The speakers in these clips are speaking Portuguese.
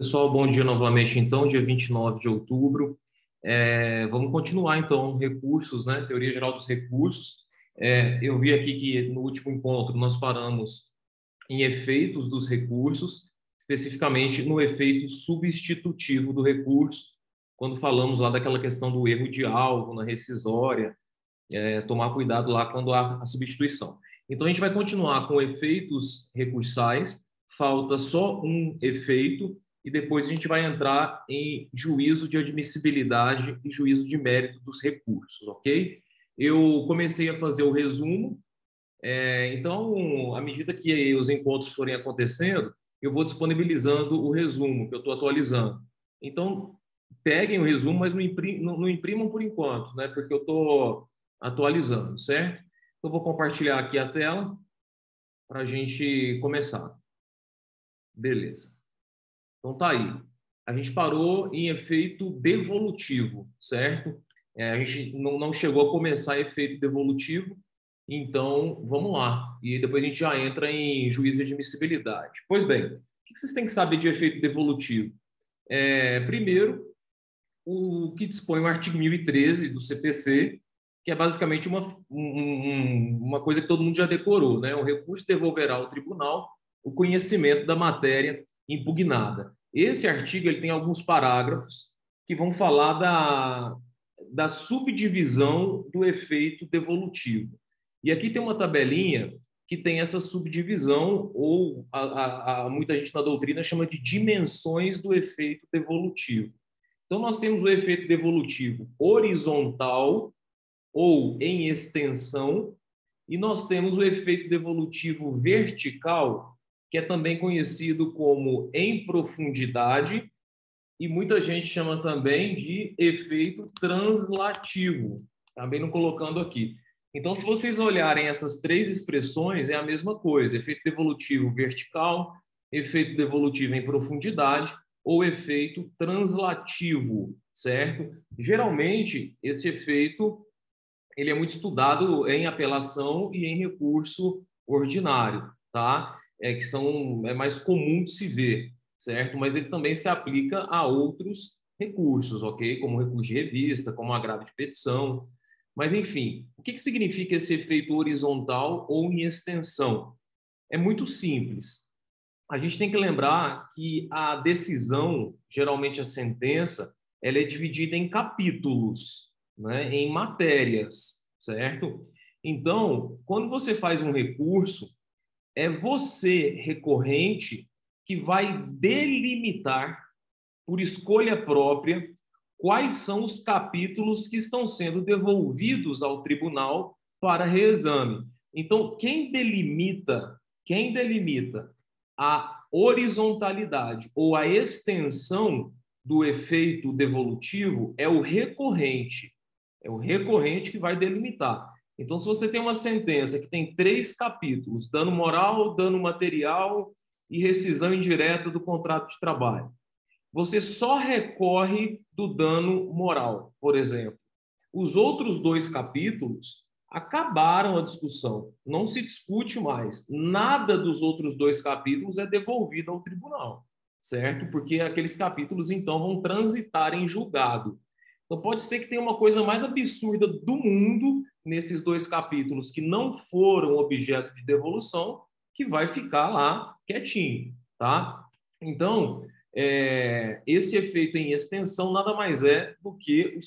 Pessoal, bom dia novamente, então, dia 29 de outubro. Vamos continuar, então, recursos, né? Teoria geral dos recursos. Eu vi aqui que no último encontro nós paramos em efeitos dos recursos, especificamente no efeito substitutivo do recurso, quando falamos lá daquela questão do erro de alvo na rescisória, tomar cuidado lá quando há a substituição. Então, a gente vai continuar com efeitos recursais, falta só um efeito, e depois a gente vai entrar em juízo de admissibilidade e juízo de mérito dos recursos, ok? Eu comecei a fazer o resumo, então, à medida que os encontros forem acontecendo, eu vou disponibilizando o resumo que eu estou atualizando. Então, peguem o resumo, mas não imprimam por enquanto, né? Porque eu estou atualizando, certo? Então, vou compartilhar aqui a tela para a gente começar. Beleza. Então, tá aí. A gente parou em efeito devolutivo, certo? A gente não chegou a começar efeito devolutivo, então vamos lá. E depois a gente já entra em juízo de admissibilidade. Pois bem, o que vocês têm que saber de efeito devolutivo? Primeiro, o que dispõe o artigo 1013 do CPC, que é basicamente uma coisa que todo mundo já decorou, né? O recurso devolverá ao tribunal o conhecimento da matéria impugnada. Esse artigo ele tem alguns parágrafos que vão falar da subdivisão do efeito devolutivo. E aqui tem uma tabelinha que tem essa subdivisão, ou muita gente na doutrina chama de dimensões do efeito devolutivo. Então, nós temos o efeito devolutivo horizontal ou em extensão, e nós temos o efeito devolutivo vertical, que é também conhecido como em profundidade, e muita gente chama também de efeito translativo, também não colocando aqui. Então, se vocês olharem essas três expressões, é a mesma coisa: efeito devolutivo vertical, efeito devolutivo em profundidade ou efeito translativo, certo? Geralmente, esse efeito ele é muito estudado em apelação e em recurso ordinário, tá? É mais comum de se ver, certo? Mas ele também se aplica a outros recursos, ok? Como recurso de revista, como agravo de petição. Mas, enfim, o que significa esse efeito horizontal ou em extensão? É muito simples. A gente tem que lembrar que a decisão, geralmente a sentença, ela é dividida em capítulos, né, em matérias, certo? Então, quando você faz um recurso, é você, recorrente, que vai delimitar, por escolha própria, quais são os capítulos que estão sendo devolvidos ao tribunal para reexame. Então, quem delimita a horizontalidade ou a extensão do efeito devolutivo é o recorrente. É o recorrente que vai delimitar. Então, se você tem uma sentença que tem 3 capítulos, dano moral, dano material e rescisão indireta do contrato de trabalho, você só recorre do dano moral, por exemplo. Os outros 2 capítulos acabaram a discussão, não se discute mais. Nada dos outros 2 capítulos é devolvido ao tribunal, certo? Porque aqueles capítulos, então, vão transitar em julgado. Então, pode ser que tenha uma coisa mais absurda do mundo nesses 2 capítulos que não foram objeto de devolução, que vai ficar lá quietinho, tá? Então, esse efeito em extensão nada mais é do que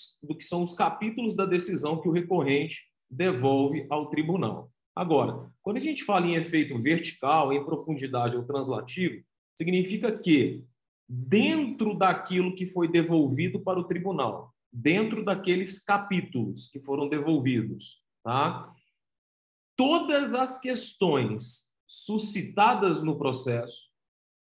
são os capítulos da decisão que o recorrente devolve ao tribunal. Agora, quando a gente fala em efeito vertical, em profundidade ou translativo, significa que dentro daquilo que foi devolvido para o tribunal, dentro daqueles capítulos que foram devolvidos, tá? Todas as questões suscitadas no processo,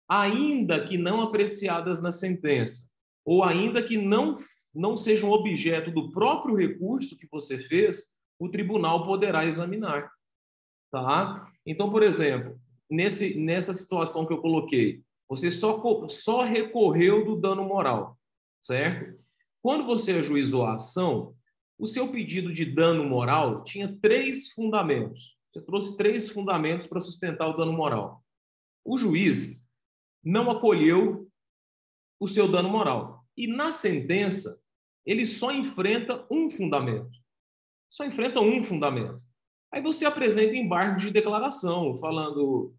ainda que não apreciadas na sentença, ou ainda que não sejam objeto do próprio recurso que você fez, o tribunal poderá examinar. Tá? Então, por exemplo, nessa situação que eu coloquei, você só recorreu do dano moral, certo? Quando você ajuizou a ação, o seu pedido de dano moral tinha 3 fundamentos. Você trouxe 3 fundamentos para sustentar o dano moral. O juiz não acolheu o seu dano moral. E na sentença, ele só enfrenta um fundamento. Só enfrenta um fundamento. Aí você apresenta embargo de declaração, falando,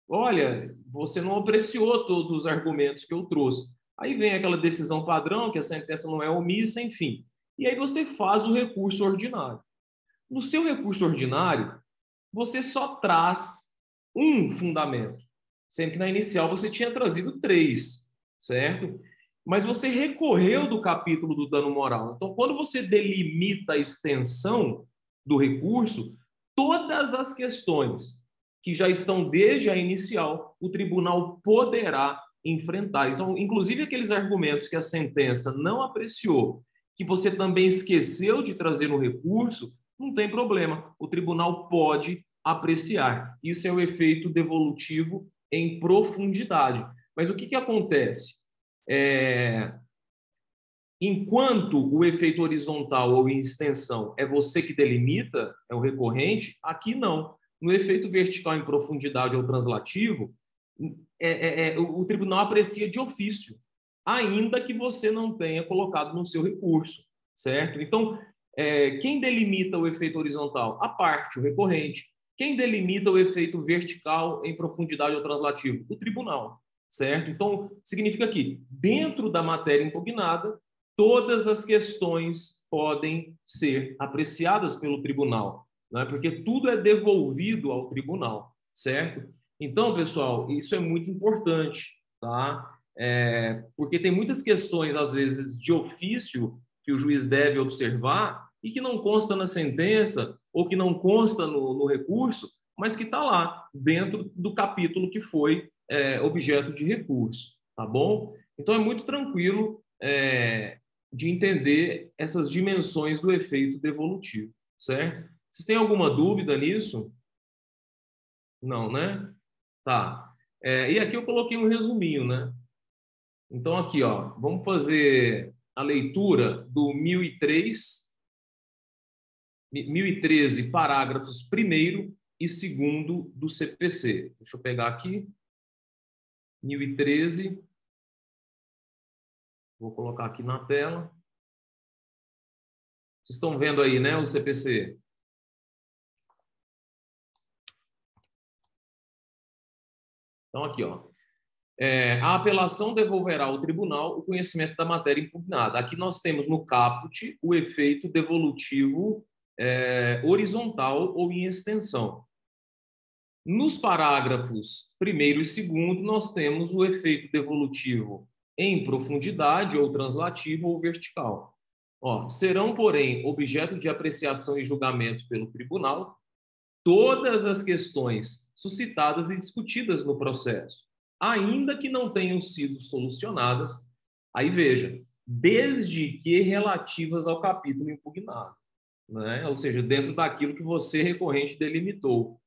olha, você não apreciou todos os argumentos que eu trouxe. Aí vem aquela decisão padrão, que a sentença não é omissa, enfim. E aí você faz o recurso ordinário. No seu recurso ordinário, você só traz um fundamento, sendo que na inicial você tinha trazido 3, certo? Mas você recorreu do capítulo do dano moral. Então, quando você delimita a extensão do recurso, todas as questões que já estão desde a inicial, o tribunal poderá enfrentar. Então, inclusive aqueles argumentos que a sentença não apreciou, que você também esqueceu de trazer no recurso, não tem problema. O tribunal pode apreciar. Isso é o efeito devolutivo em profundidade. Mas o que acontece? Enquanto o efeito horizontal ou em extensão é você que delimita, é o recorrente, aqui não. No efeito vertical em profundidade ou translativo, o tribunal aprecia de ofício, ainda que você não tenha colocado no seu recurso, certo? Então, quem delimita o efeito horizontal? A parte, o recorrente. Quem delimita o efeito vertical em profundidade ou translativo? O tribunal, certo? Então, significa que, dentro da matéria impugnada, todas as questões podem ser apreciadas pelo tribunal, né? Porque tudo é devolvido ao tribunal, certo? Então, pessoal, isso é muito importante, tá? Porque tem muitas questões, às vezes, de ofício que o juiz deve observar e que não consta na sentença ou que não consta no recurso, mas que está lá, dentro do capítulo que foi objeto de recurso, tá bom? Então, é muito tranquilo de entender essas dimensões do efeito devolutivo, certo? Vocês têm alguma dúvida nisso? Não, né? Tá. E aqui eu coloquei um resuminho, né? Então, aqui, ó, vamos fazer a leitura do 1013, parágrafos 1º e 2º do CPC. Deixa eu pegar aqui. 1013. Vou colocar aqui na tela. Vocês estão vendo aí, né, o CPC? Então, aqui, ó. A apelação devolverá ao tribunal o conhecimento da matéria impugnada. Aqui nós temos no caput o efeito devolutivo horizontal ou em extensão. Nos parágrafos 1º e 2º, nós temos o efeito devolutivo em profundidade ou translativo ou vertical. Serão, porém, objeto de apreciação e julgamento pelo tribunal todas as questões suscitadas e discutidas no processo, ainda que não tenham sido solucionadas, aí veja, desde que relativas ao capítulo impugnado, né? Ou seja, dentro daquilo que você, recorrente, delimitou.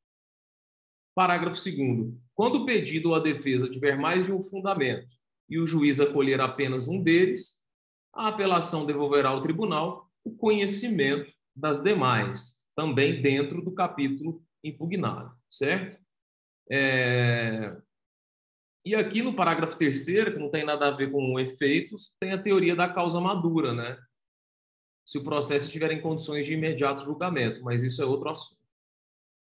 Parágrafo 2º. Quando o pedido ou a defesa tiver mais de um fundamento e o juiz acolher apenas um deles, a apelação devolverá ao tribunal o conhecimento das demais, também dentro do capítulo impugnado, certo? E aqui no parágrafo 3º, que não tem nada a ver com efeitos, tem a teoria da causa madura, né? Se o processo estiver em condições de imediato julgamento, mas isso é outro assunto.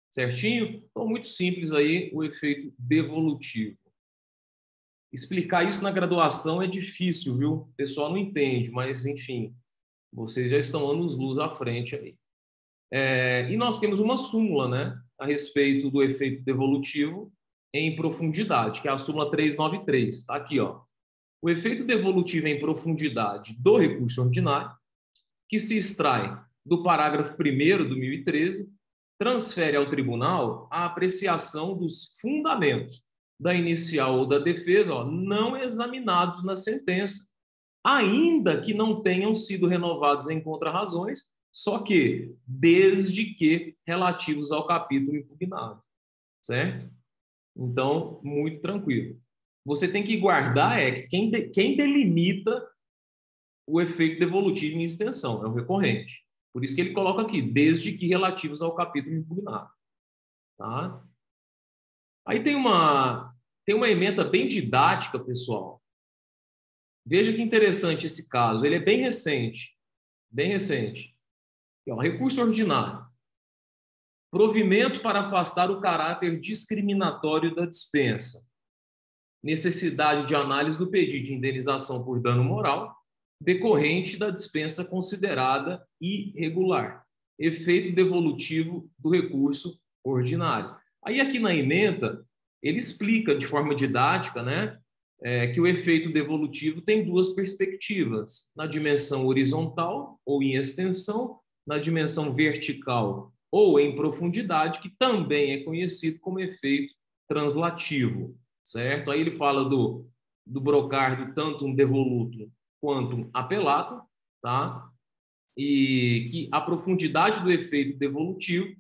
Certinho? Então, muito simples aí o efeito devolutivo. Explicar isso na graduação é difícil, viu? O pessoal não entende, mas, enfim, vocês já estão anos-luz à frente aí. E nós temos uma súmula, né, a respeito do efeito devolutivo em profundidade, que é a súmula 393. Tá aqui, ó. O efeito devolutivo em profundidade do recurso ordinário, que se extrai do parágrafo 1º do 1013, transfere ao tribunal a apreciação dos fundamentos da inicial ou da defesa, não examinados na sentença, ainda que não tenham sido renovados em contrarrazões, só que desde que relativos ao capítulo impugnado, certo? Então, muito tranquilo. Você tem que guardar que quem delimita o efeito devolutivo em extensão é o recorrente. Por isso que ele coloca aqui, desde que relativos ao capítulo impugnado. Tá? Aí tem uma ementa bem didática, pessoal, Veja que interessante esse caso, ele é bem recente, bem recente. Aqui, ó, recurso ordinário. Provimento para afastar o caráter discriminatório da dispensa. Necessidade de análise do pedido de indenização por dano moral decorrente da dispensa considerada irregular. Efeito devolutivo do recurso ordinário. Aí aqui na ementa, ele explica de forma didática, né, que o efeito devolutivo tem duas perspectivas, na dimensão horizontal ou em extensão, na dimensão vertical ou em profundidade, que também é conhecido como efeito translativo, certo? Aí ele fala do brocardo tanto um devoluto quanto um apelato, tá? E que a profundidade do efeito devolutivo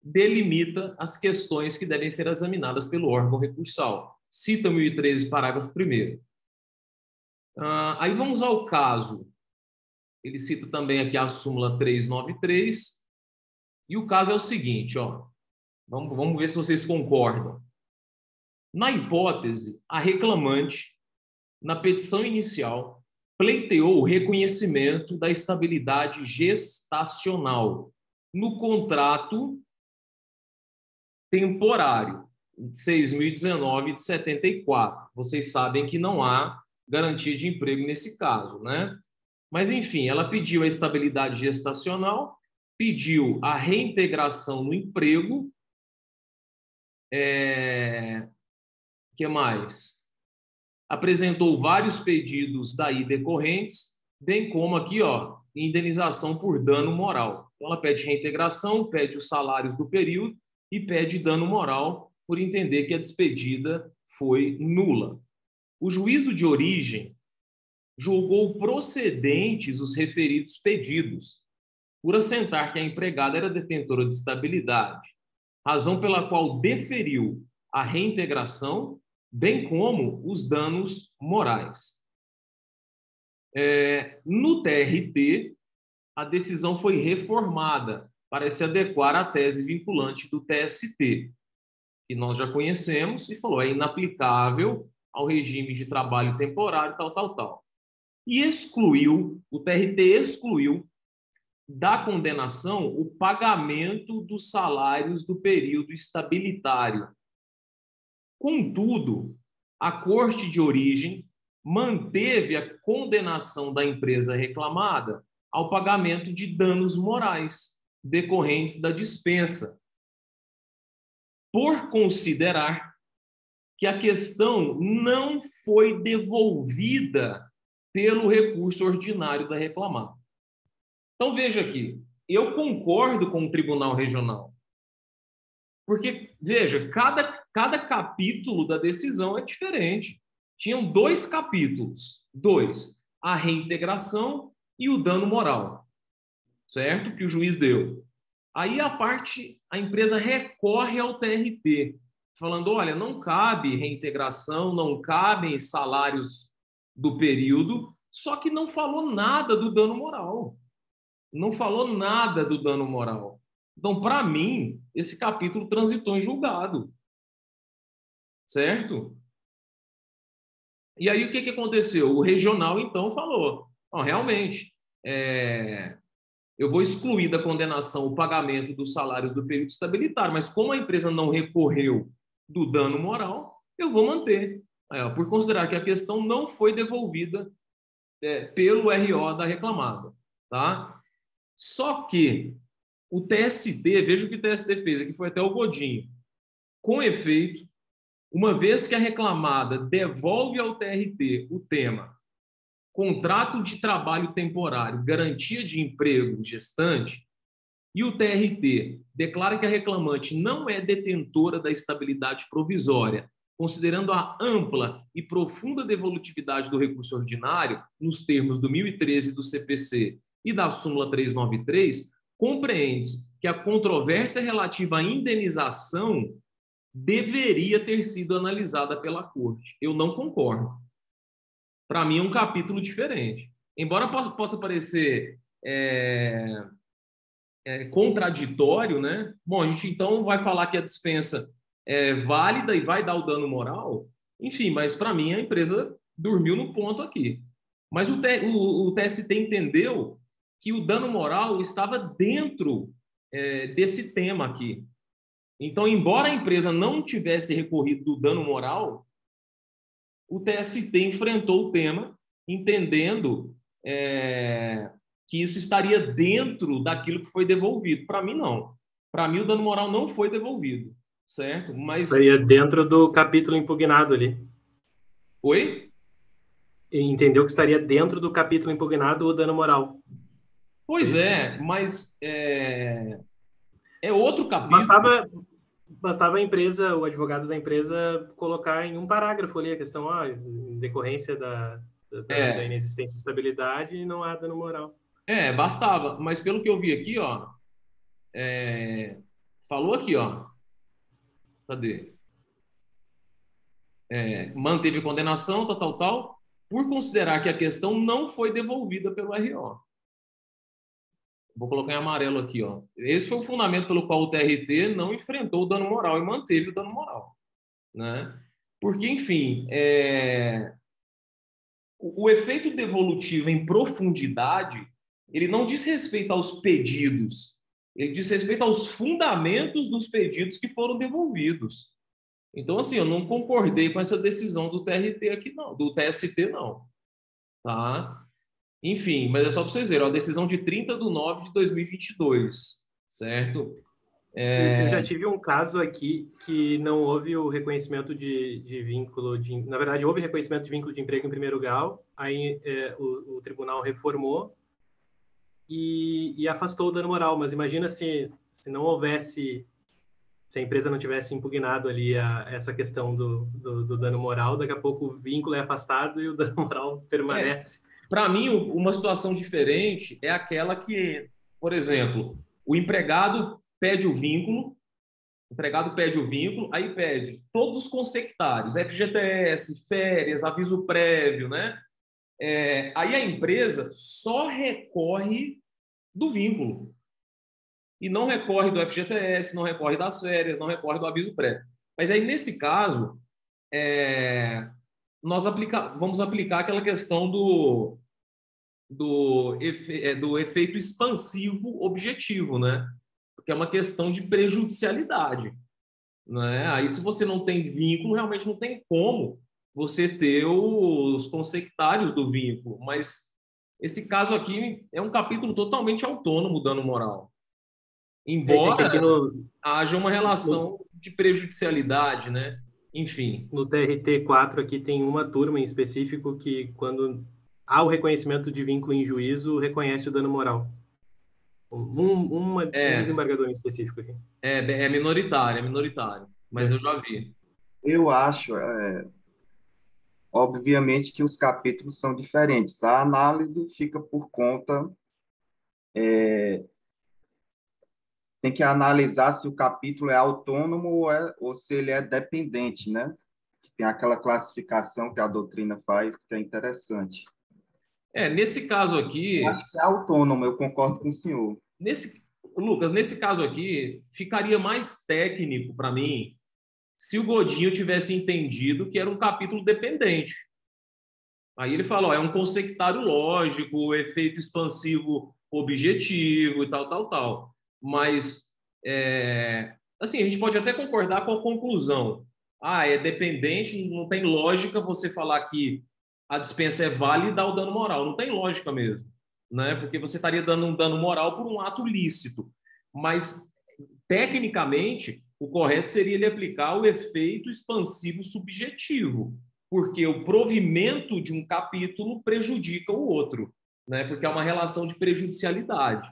delimita as questões que devem ser examinadas pelo órgão recursal. Cita 1013, parágrafo 1º. Aí vamos ao caso. Ele cita também aqui a súmula 393. E o caso é o seguinte, ó. Vamos ver se vocês concordam. Na hipótese, a reclamante, na petição inicial, pleiteou o reconhecimento da estabilidade gestacional no contrato temporário 6.019 de 74. Vocês sabem que não há garantia de emprego nesse caso, né? Mas, enfim, ela pediu a estabilidade gestacional, pediu a reintegração no emprego, que mais? Apresentou vários pedidos daí decorrentes, bem como aqui, ó, indenização por dano moral. Então, ela pede reintegração, pede os salários do período e pede dano moral por entender que a despedida foi nula. O juízo de origem julgou procedentes os referidos pedidos, por assentar que a empregada era detentora de estabilidade, razão pela qual deferiu a reintegração, bem como os danos morais. No TRT, a decisão foi reformada para se adequar à tese vinculante do TST, que nós já conhecemos, e falou é inaplicável ao regime de trabalho temporário, tal. E o TRT excluiu da condenação o pagamento dos salários do período estabilitário. Contudo, a Corte de Origem manteve a condenação da empresa reclamada ao pagamento de danos morais decorrentes da dispensa, por considerar que a questão não foi devolvida pelo recurso ordinário da reclamada. Então, veja aqui, eu concordo com o Tribunal Regional, porque, veja, cada capítulo da decisão é diferente. Tinham dois capítulos, a reintegração e o dano moral, certo? Que o juiz deu. Aí a empresa recorre ao TRT, falando, olha, não cabe reintegração, não cabem salários do período, só que não falou nada do dano moral. Não falou nada do dano moral. Então, para mim, esse capítulo transitou em julgado. Certo? E aí, o que aconteceu? O regional, então, falou, realmente, eu vou excluir da condenação o pagamento dos salários do período estabilitário, mas como a empresa não recorreu do dano moral, eu vou manter, por considerar que a questão não foi devolvida pelo RO da reclamada. Tá? Só que o TST, veja o que o TST fez, aqui foi até o Godinho, com efeito, uma vez que a reclamada devolve ao TRT o tema contrato de trabalho temporário, garantia de emprego gestante, e o TRT declara que a reclamante não é detentora da estabilidade provisória, considerando a ampla e profunda devolutividade do recurso ordinário, nos termos do 1013 do CPC e da súmula 393, compreende-se que a controvérsia relativa à indenização deveria ter sido analisada pela Corte. Eu não concordo. Para mim, é um capítulo diferente. Embora possa parecer contraditório, né? Bom, a gente então vai falar que a dispensa é válida e vai dar o dano moral, enfim, mas para mim a empresa dormiu no ponto aqui. Mas o TST entendeu que o dano moral estava dentro desse tema aqui. Então, embora a empresa não tivesse recorrido do dano moral, o TST enfrentou o tema, entendendo que isso estaria dentro daquilo que foi devolvido. Para mim, não. Para mim, o dano moral não foi devolvido, certo? Mas... Estaria dentro do capítulo impugnado ali. Oi? E entendeu que estaria dentro do capítulo impugnado o dano moral. Pois é, mas é outro capítulo. Bastava a empresa, o advogado da empresa, colocar em um parágrafo ali a questão, em decorrência da É, inexistência de estabilidade, não há dano moral. bastava. Mas pelo que eu vi aqui, ó, falou aqui, ó, cadê? Manteve condenação, tal, tal, tal, por considerar que a questão não foi devolvida pelo RO. Vou colocar em amarelo aqui, ó. Esse foi o fundamento pelo qual o TRT não enfrentou o dano moral e manteve o dano moral, né? Porque, enfim, o efeito devolutivo em profundidade, ele não diz respeito aos pedidos, ele diz respeito aos fundamentos dos pedidos que foram devolvidos. Então, assim, eu não concordei com essa decisão do TRT aqui, não, do TST, não. Tá? Enfim, mas é só para vocês verem, a decisão de 30 de nove de 2022, certo? Eu já tive um caso aqui que não houve o reconhecimento de vínculo, na verdade, houve reconhecimento de vínculo de emprego em primeiro grau, aí o tribunal reformou e afastou o dano moral, mas imagina se não houvesse, se a empresa não tivesse impugnado ali essa questão do dano moral, daqui a pouco o vínculo é afastado e o dano moral permanece. Para mim, uma situação diferente é aquela que, por exemplo, o empregado pede o vínculo, aí pede todos os consectários, FGTS, férias, aviso prévio, né? Aí a empresa só recorre do vínculo e não recorre do FGTS, não recorre das férias, não recorre do aviso prévio. Mas aí, nesse caso, nós vamos aplicar aquela questão do efeito expansivo objetivo, né? Porque é uma questão de prejudicialidade, né? Aí, se você não tem vínculo, realmente não tem como você ter os consectários do vínculo. Mas esse caso aqui é um capítulo totalmente autônomo, dano moral. Que aqui Embora haja uma relação de prejudicialidade, né? Enfim. no TRT4 aqui tem uma turma em específico que, quando há o reconhecimento de vínculo em juízo, reconhece o dano moral. Um É, desembargador em específico aqui. é minoritário, mas É. eu já vi. Eu acho, obviamente, que os capítulos são diferentes. A análise fica por conta, tem que analisar se o capítulo é autônomo ou se ele é dependente, né? Tem aquela classificação que a doutrina faz, que é interessante. Nesse caso Eu aqui, acho que é autônomo, eu concordo com o senhor. Lucas, nesse caso aqui, ficaria mais técnico para mim se o Godinho tivesse entendido que era um capítulo dependente. Aí ele falou, é um consectário lógico, efeito expansivo objetivo e tal, tal, tal. Mas, assim, a gente pode até concordar com a conclusão. É dependente, não tem lógica você falar que a dispensa é válida e dar o dano moral. Não tem lógica mesmo, né? Porque você estaria dando um dano moral por um ato lícito. Mas, tecnicamente, o correto seria ele aplicar o efeito expansivo subjetivo, porque o provimento de um capítulo prejudica o outro, né? Porque é uma relação de prejudicialidade.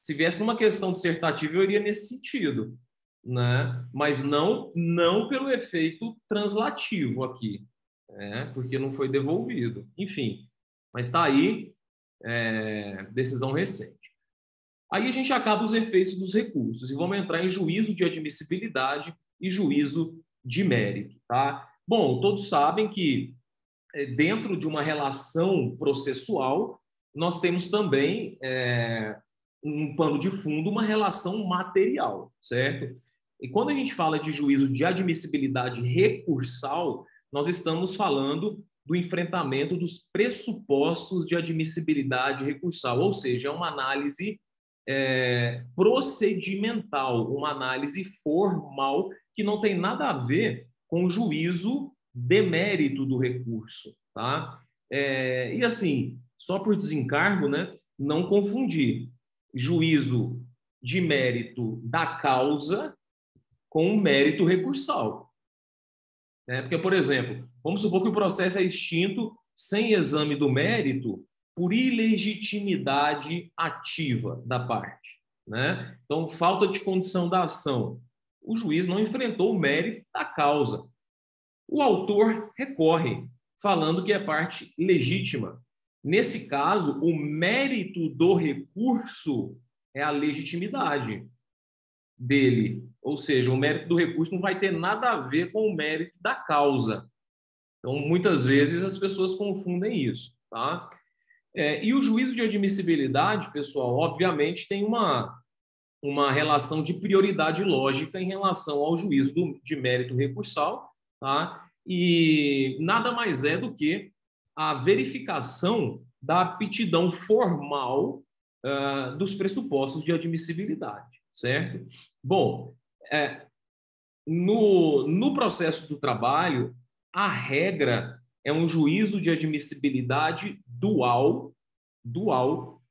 Se viesse numa questão dissertativa, eu iria nesse sentido, né? Mas não pelo efeito translativo aqui, né? Porque não foi devolvido. Enfim, mas está aí, decisão recente. Aí a gente acaba os efeitos dos recursos e vamos entrar em juízo de admissibilidade e juízo de mérito, tá? Bom, todos sabem que dentro de uma relação processual nós temos também um pano de fundo, uma relação material, certo? E quando a gente fala de juízo de admissibilidade recursal, nós estamos falando do enfrentamento dos pressupostos de admissibilidade recursal, ou seja, é uma análise procedimental, uma análise formal que não tem nada a ver com o juízo de mérito do recurso, tá? E assim, só por desencargo, né, não confundir juízo de mérito da causa com o mérito recursal. Porque, por exemplo, vamos supor que o processo é extinto sem exame do mérito por ilegitimidade ativa da parte, né? Então, falta de condição da ação. O juiz não enfrentou o mérito da causa. O autor recorre, falando que é parte legítima. Nesse caso, o mérito do recurso é a legitimidade dele, ou seja, o mérito do recurso não vai ter nada a ver com o mérito da causa. Então, muitas vezes as pessoas confundem isso, tá? E o juízo de admissibilidade, pessoal, obviamente tem uma relação de prioridade lógica em relação ao juízo de mérito recursal, tá? E nada mais é do que a verificação da aptidão formal dos pressupostos de admissibilidade, certo? Bom, no processo do trabalho, a regra é um juízo de admissibilidade dual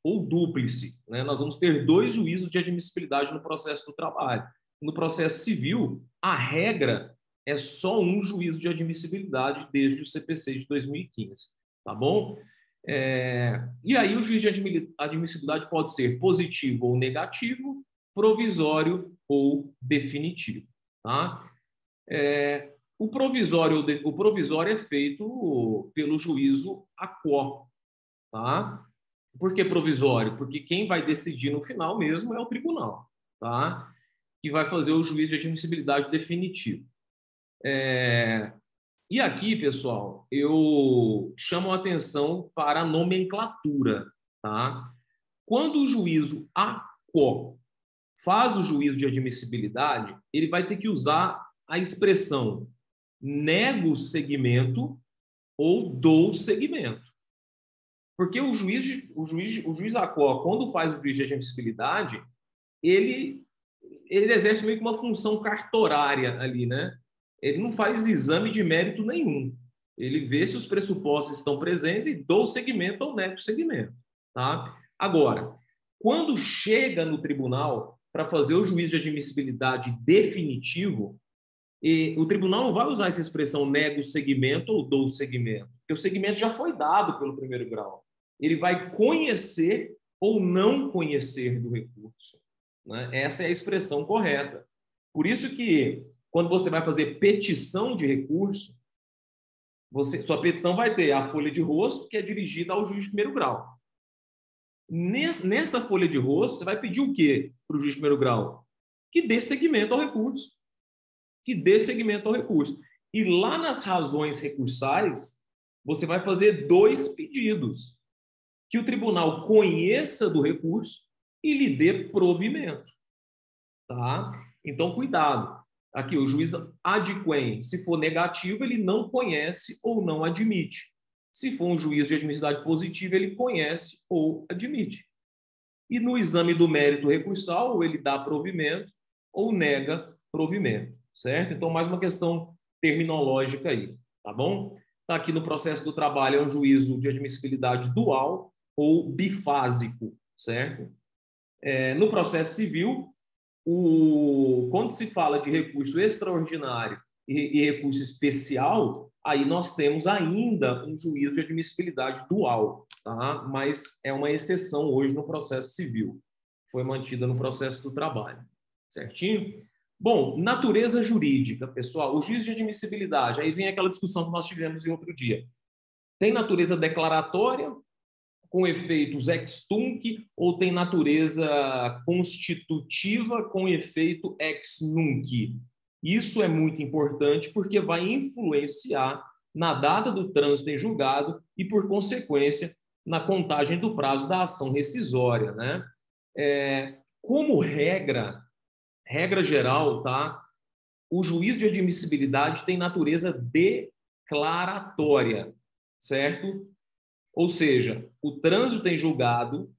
ou dúplice, né? Nós vamos ter 2 juízos de admissibilidade no processo do trabalho. No processo civil, a regra é só um juízo de admissibilidade desde o CPC de 2015, tá bom? E aí o juízo de admissibilidade pode ser positivo ou negativo, provisório ou definitivo, tá? O provisório é feito pelo juízo aquo, tá? Por que provisório? Porque quem vai decidir no final mesmo é o tribunal, tá? Que vai fazer o juízo de admissibilidade definitivo. E aqui, pessoal, eu chamo a atenção para a nomenclatura, tá? Quando o juízo aquo faz o juízo de admissibilidade, ele vai ter que usar a expressão nego segmento ou dou segmento. Porque o juiz aquo, quando faz o juízo de admissibilidade, ele exerce meio que uma função cartorária ali, né? Ele não faz exame de mérito nenhum. Ele vê se os pressupostos estão presentes e dou segmento ou nego segmento, tá? Agora, quando chega no tribunal para fazer o juízo de admissibilidade definitivo, o tribunal não vai usar essa expressão nego segmento ou dou segmento, porque o segmento já foi dado pelo primeiro grau. Ele vai conhecer ou não conhecer do recurso, né? Essa é a expressão correta. Por isso que, quando você vai fazer petição de recurso, sua petição vai ter a folha de rosto, que é dirigida ao juiz de primeiro grau. Nessa folha de rosto, você vai pedir o quê para o juiz de primeiro grau? Que dê seguimento ao recurso. Que dê seguimento ao recurso. E lá nas razões recursais, você vai fazer 2 pedidos. Que o tribunal conheça do recurso e lhe dê provimento. Tá? Então, cuidado. Aqui, o juiz adquém. Se for negativo, ele não conhece ou não admite. Se for um juízo de admissibilidade positiva, ele conhece ou admite. E no exame do mérito recursal, ou ele dá provimento ou nega provimento, certo? Então, mais uma questão terminológica aí, tá bom? Tá aqui no processo do trabalho, é um juízo de admissibilidade dual ou bifásico, certo? No processo civil, quando se fala de recurso extraordinário e recurso especial, aí nós temos ainda um juízo de admissibilidade dual, tá? Mas é uma exceção hoje no processo civil. Foi mantida no processo do trabalho, certinho? Bom, natureza jurídica, pessoal. O juízo de admissibilidade, aí vem aquela discussão que nós tivemos em outro dia. Tem natureza declaratória, com efeitos ex tunc, ou tem natureza constitutiva com efeito ex nunc. Isso é muito importante porque vai influenciar na data do trânsito em julgado e, por consequência, na contagem do prazo da ação rescisória, né? Como regra geral, tá? O juízo de admissibilidade tem natureza declaratória. certo? Ou seja, o trânsito em julgado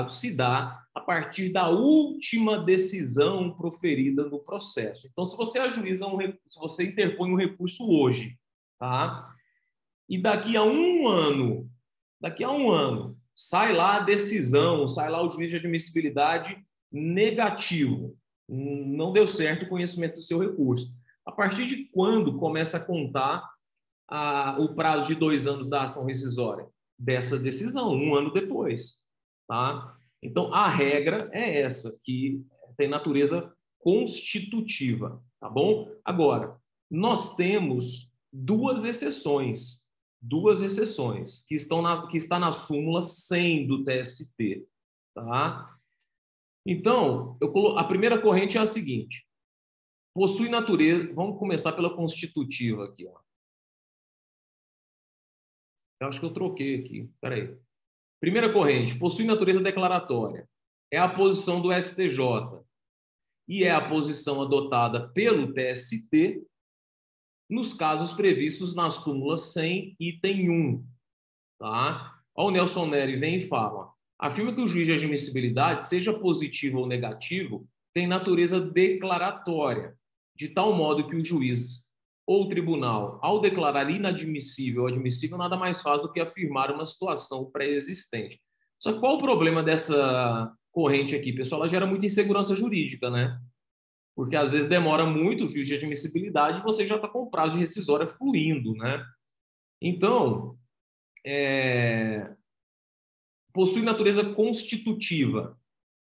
se dá a partir da última decisão proferida no processo. Então, se você ajuiza se você interpõe um recurso hoje, tá? E daqui a um ano, sai lá a decisão, sai lá o juiz de admissibilidade negativo. Não deu certo o conhecimento do seu recurso. A partir de quando começa a contar o prazo de 2 anos da ação rescisória? Dessa decisão, 1 ano depois. Tá? Então, a regra é essa, que tem natureza constitutiva. Tá bom? Agora, nós temos duas exceções que está na súmula 100 do TST. Tá? Então, a primeira corrente é a seguinte: possui natureza... Vamos começar pela constitutiva aqui. Ó. Eu acho que eu troquei aqui. Espera aí. Primeira corrente, possui natureza declaratória. É a posição do STJ e é a posição adotada pelo TST nos casos previstos na súmula 100, item 1. Tá? O Nelson Neri vem e fala: afirma que o juiz de admissibilidade, seja positivo ou negativo, tem natureza declaratória, de tal modo que o juiz ou o tribunal, ao declarar inadmissível ou admissível, nada mais faz do que afirmar uma situação pré-existente. Só que qual o problema dessa corrente aqui, pessoal? Ela gera muita insegurança jurídica, né? Porque às vezes demora muito o juiz de admissibilidade e você já está com o prazo de rescisória fluindo, né? Então, possui natureza constitutiva.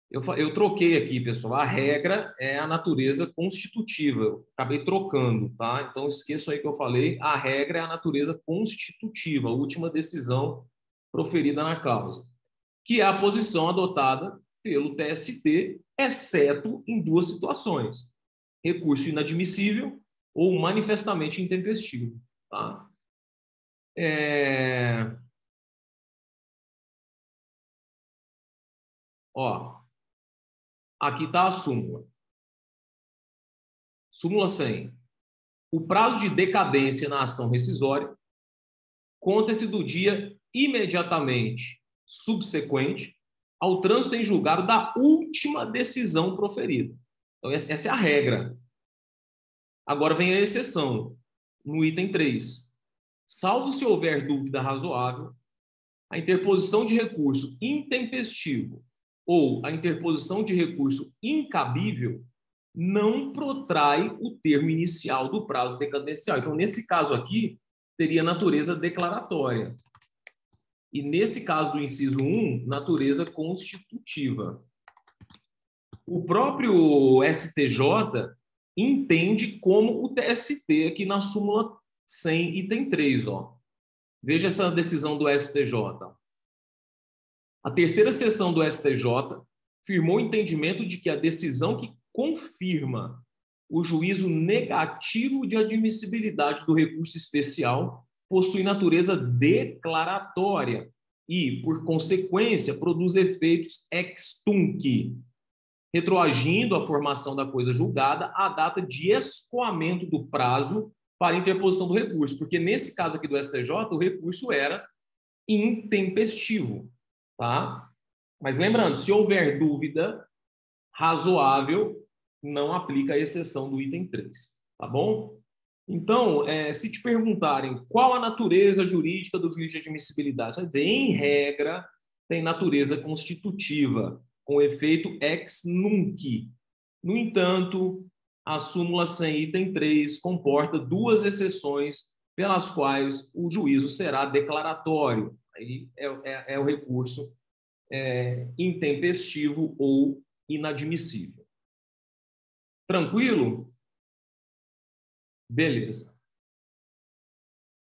Eu troquei aqui, pessoal. A regra é a natureza constitutiva. Eu acabei trocando, tá? Então, esqueçam aí que eu falei. A regra é a natureza constitutiva, a última decisão proferida na causa, que é a posição adotada pelo TST, exceto em 2 situações: recurso inadmissível ou manifestamente intempestivo, tá? Ó, aqui está a súmula. Súmula 100. O prazo de decadência na ação rescisória conta-se do dia imediatamente subsequente ao trânsito em julgado da última decisão proferida. Então, essa é a regra. Agora vem a exceção, no item 3. Salvo se houver dúvida razoável, a interposição de recurso intempestivo ou a interposição de recurso incabível não protrai o termo inicial do prazo decadencial. Então, nesse caso aqui, teria natureza declaratória. E nesse caso do inciso 1, natureza constitutiva. O próprio STJ entende como o TST aqui na súmula 100, item 3. Ó. Veja essa decisão do STJ. A terceira sessão do STJ firmou o entendimento de que a decisão que confirma o juízo negativo de admissibilidade do recurso especial possui natureza declaratória e, por consequência, produz efeitos ex tunc, retroagindo a formação da coisa julgada à data de escoamento do prazo para interposição do recurso, porque nesse caso aqui do STJ, o recurso era intempestivo, tá? Mas lembrando, se houver dúvida razoável, não aplica a exceção do item 3, tá bom? Então, se te perguntarem qual a natureza jurídica do juiz de admissibilidade, você vai dizer, em regra, tem natureza constitutiva, com efeito ex nunc. No entanto, a súmula 100, item 3, comporta 2 exceções pelas quais o juízo será declaratório. Aí é o recurso intempestivo ou inadmissível. Tranquilo? Beleza.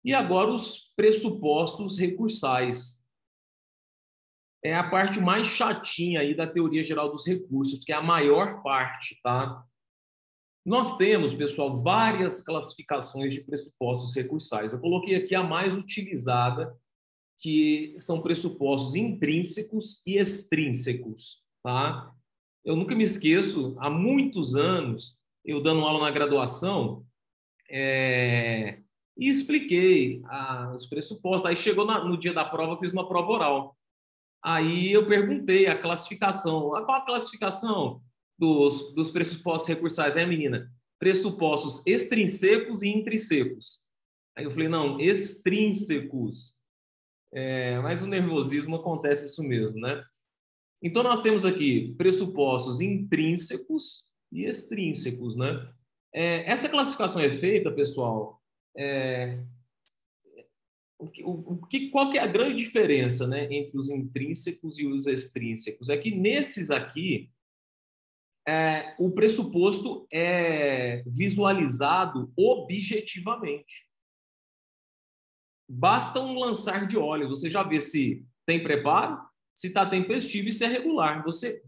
E agora os pressupostos recursais. É a parte mais chatinha aí da teoria geral dos recursos, que é a maior parte, tá? Nós temos, pessoal, várias classificações de pressupostos recursais. Eu coloquei aqui a mais utilizada, que são pressupostos intrínsecos e extrínsecos, tá? Eu nunca me esqueço, há muitos anos, eu dando aula na graduação, e expliquei os pressupostos. Aí chegou no dia da prova, eu fiz uma prova oral. Aí eu perguntei a classificação. Qual a classificação dos pressupostos recursais? Menina, pressupostos extrinsecos e intrinsecos. Aí eu falei, não, extrínsecos. Mas o nervosismo acontece isso mesmo, né? Então, nós temos aqui pressupostos intrínsecos e extrínsecos, né? Essa classificação é feita, pessoal, qual que é a grande diferença, né, entre os intrínsecos e os extrínsecos? É que nesses aqui, o pressuposto é visualizado objetivamente. Basta um lançar de olhos, você já vê se tem preparo, se está tempestivo e se é regular. Você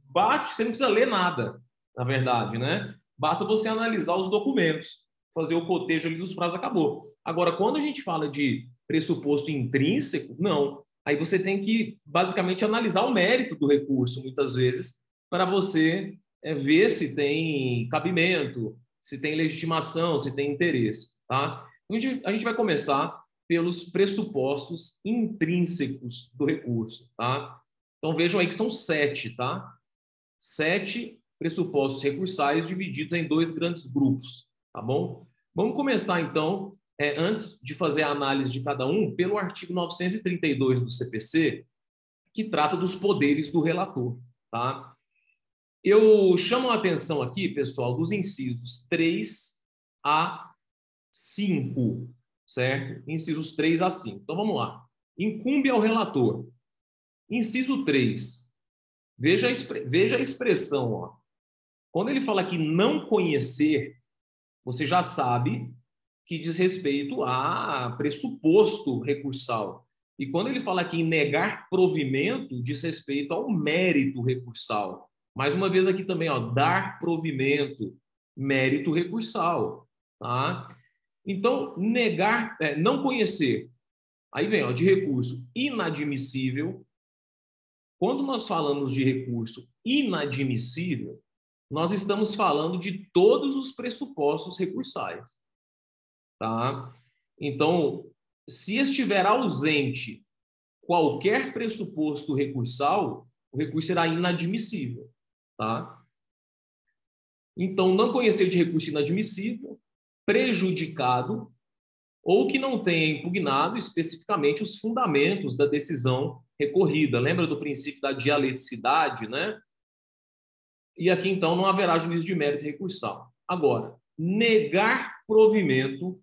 bate, você não precisa ler nada, na verdade, né? Basta você analisar os documentos, fazer o cotejo ali dos prazos, acabou. Agora, quando a gente fala de pressuposto intrínseco, não. Aí você tem que, basicamente, analisar o mérito do recurso, muitas vezes, para você ver se tem cabimento, se tem legitimação, se tem interesse, tá? A gente vai começar pelos pressupostos intrínsecos do recurso, tá? Então, vejam aí que são 7, tá? 7 pressupostos recursais divididos em 2 grandes grupos, tá bom? Vamos começar, então, antes de fazer a análise de cada um, pelo artigo 932 do CPC, que trata dos poderes do relator, tá? Eu chamo a atenção aqui, pessoal, dos incisos 3 a 5, certo? Incisos 3 a 5. Então, vamos lá. Incumbe ao relator. Inciso 3. Veja a expressão, ó. Quando ele fala que não conhecer, você já sabe que diz respeito a pressuposto recursal. E quando ele fala aqui em negar provimento, diz respeito ao mérito recursal. Mais uma vez aqui também, ó, dar provimento, mérito recursal, tá? Então, negar, não conhecer. Aí vem, ó, de recurso inadmissível. Quando nós falamos de recurso inadmissível, nós estamos falando de todos os pressupostos recursais, tá? Então, se estiver ausente qualquer pressuposto recursal, o recurso será inadmissível, tá? Então, não conhecer de recurso inadmissível, prejudicado, ou que não tenha impugnado especificamente os fundamentos da decisão recorrida. Lembra do princípio da dialeticidade, né? E aqui, então, não haverá juízo de mérito recursal. Agora, negar provimento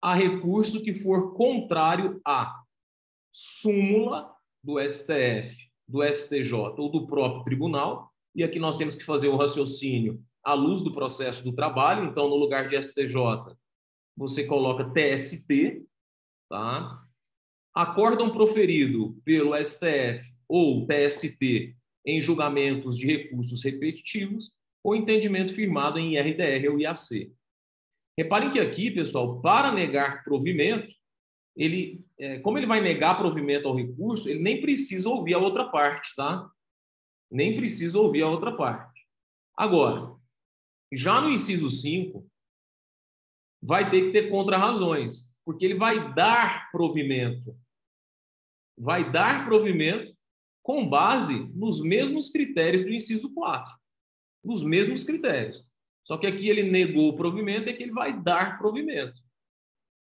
a recurso que for contrário à súmula do STF, do STJ ou do próprio tribunal, e aqui nós temos que fazer o raciocínio à luz do processo do trabalho. Então, no lugar de STJ, você coloca TST, tá? Acórdão proferido pelo STF ou TST em julgamentos de recursos repetitivos ou entendimento firmado em IRDR ou IAC. Reparem que aqui, pessoal, para negar provimento, como ele vai negar provimento ao recurso, ele nem precisa ouvir a outra parte, tá? Nem precisa ouvir a outra parte. Agora, já no inciso 5, vai ter que ter contrarrazões, porque ele vai dar provimento. Vai dar provimento com base nos mesmos critérios do inciso 4. Nos mesmos critérios. Só que aqui ele negou o provimento, é que ele vai dar provimento.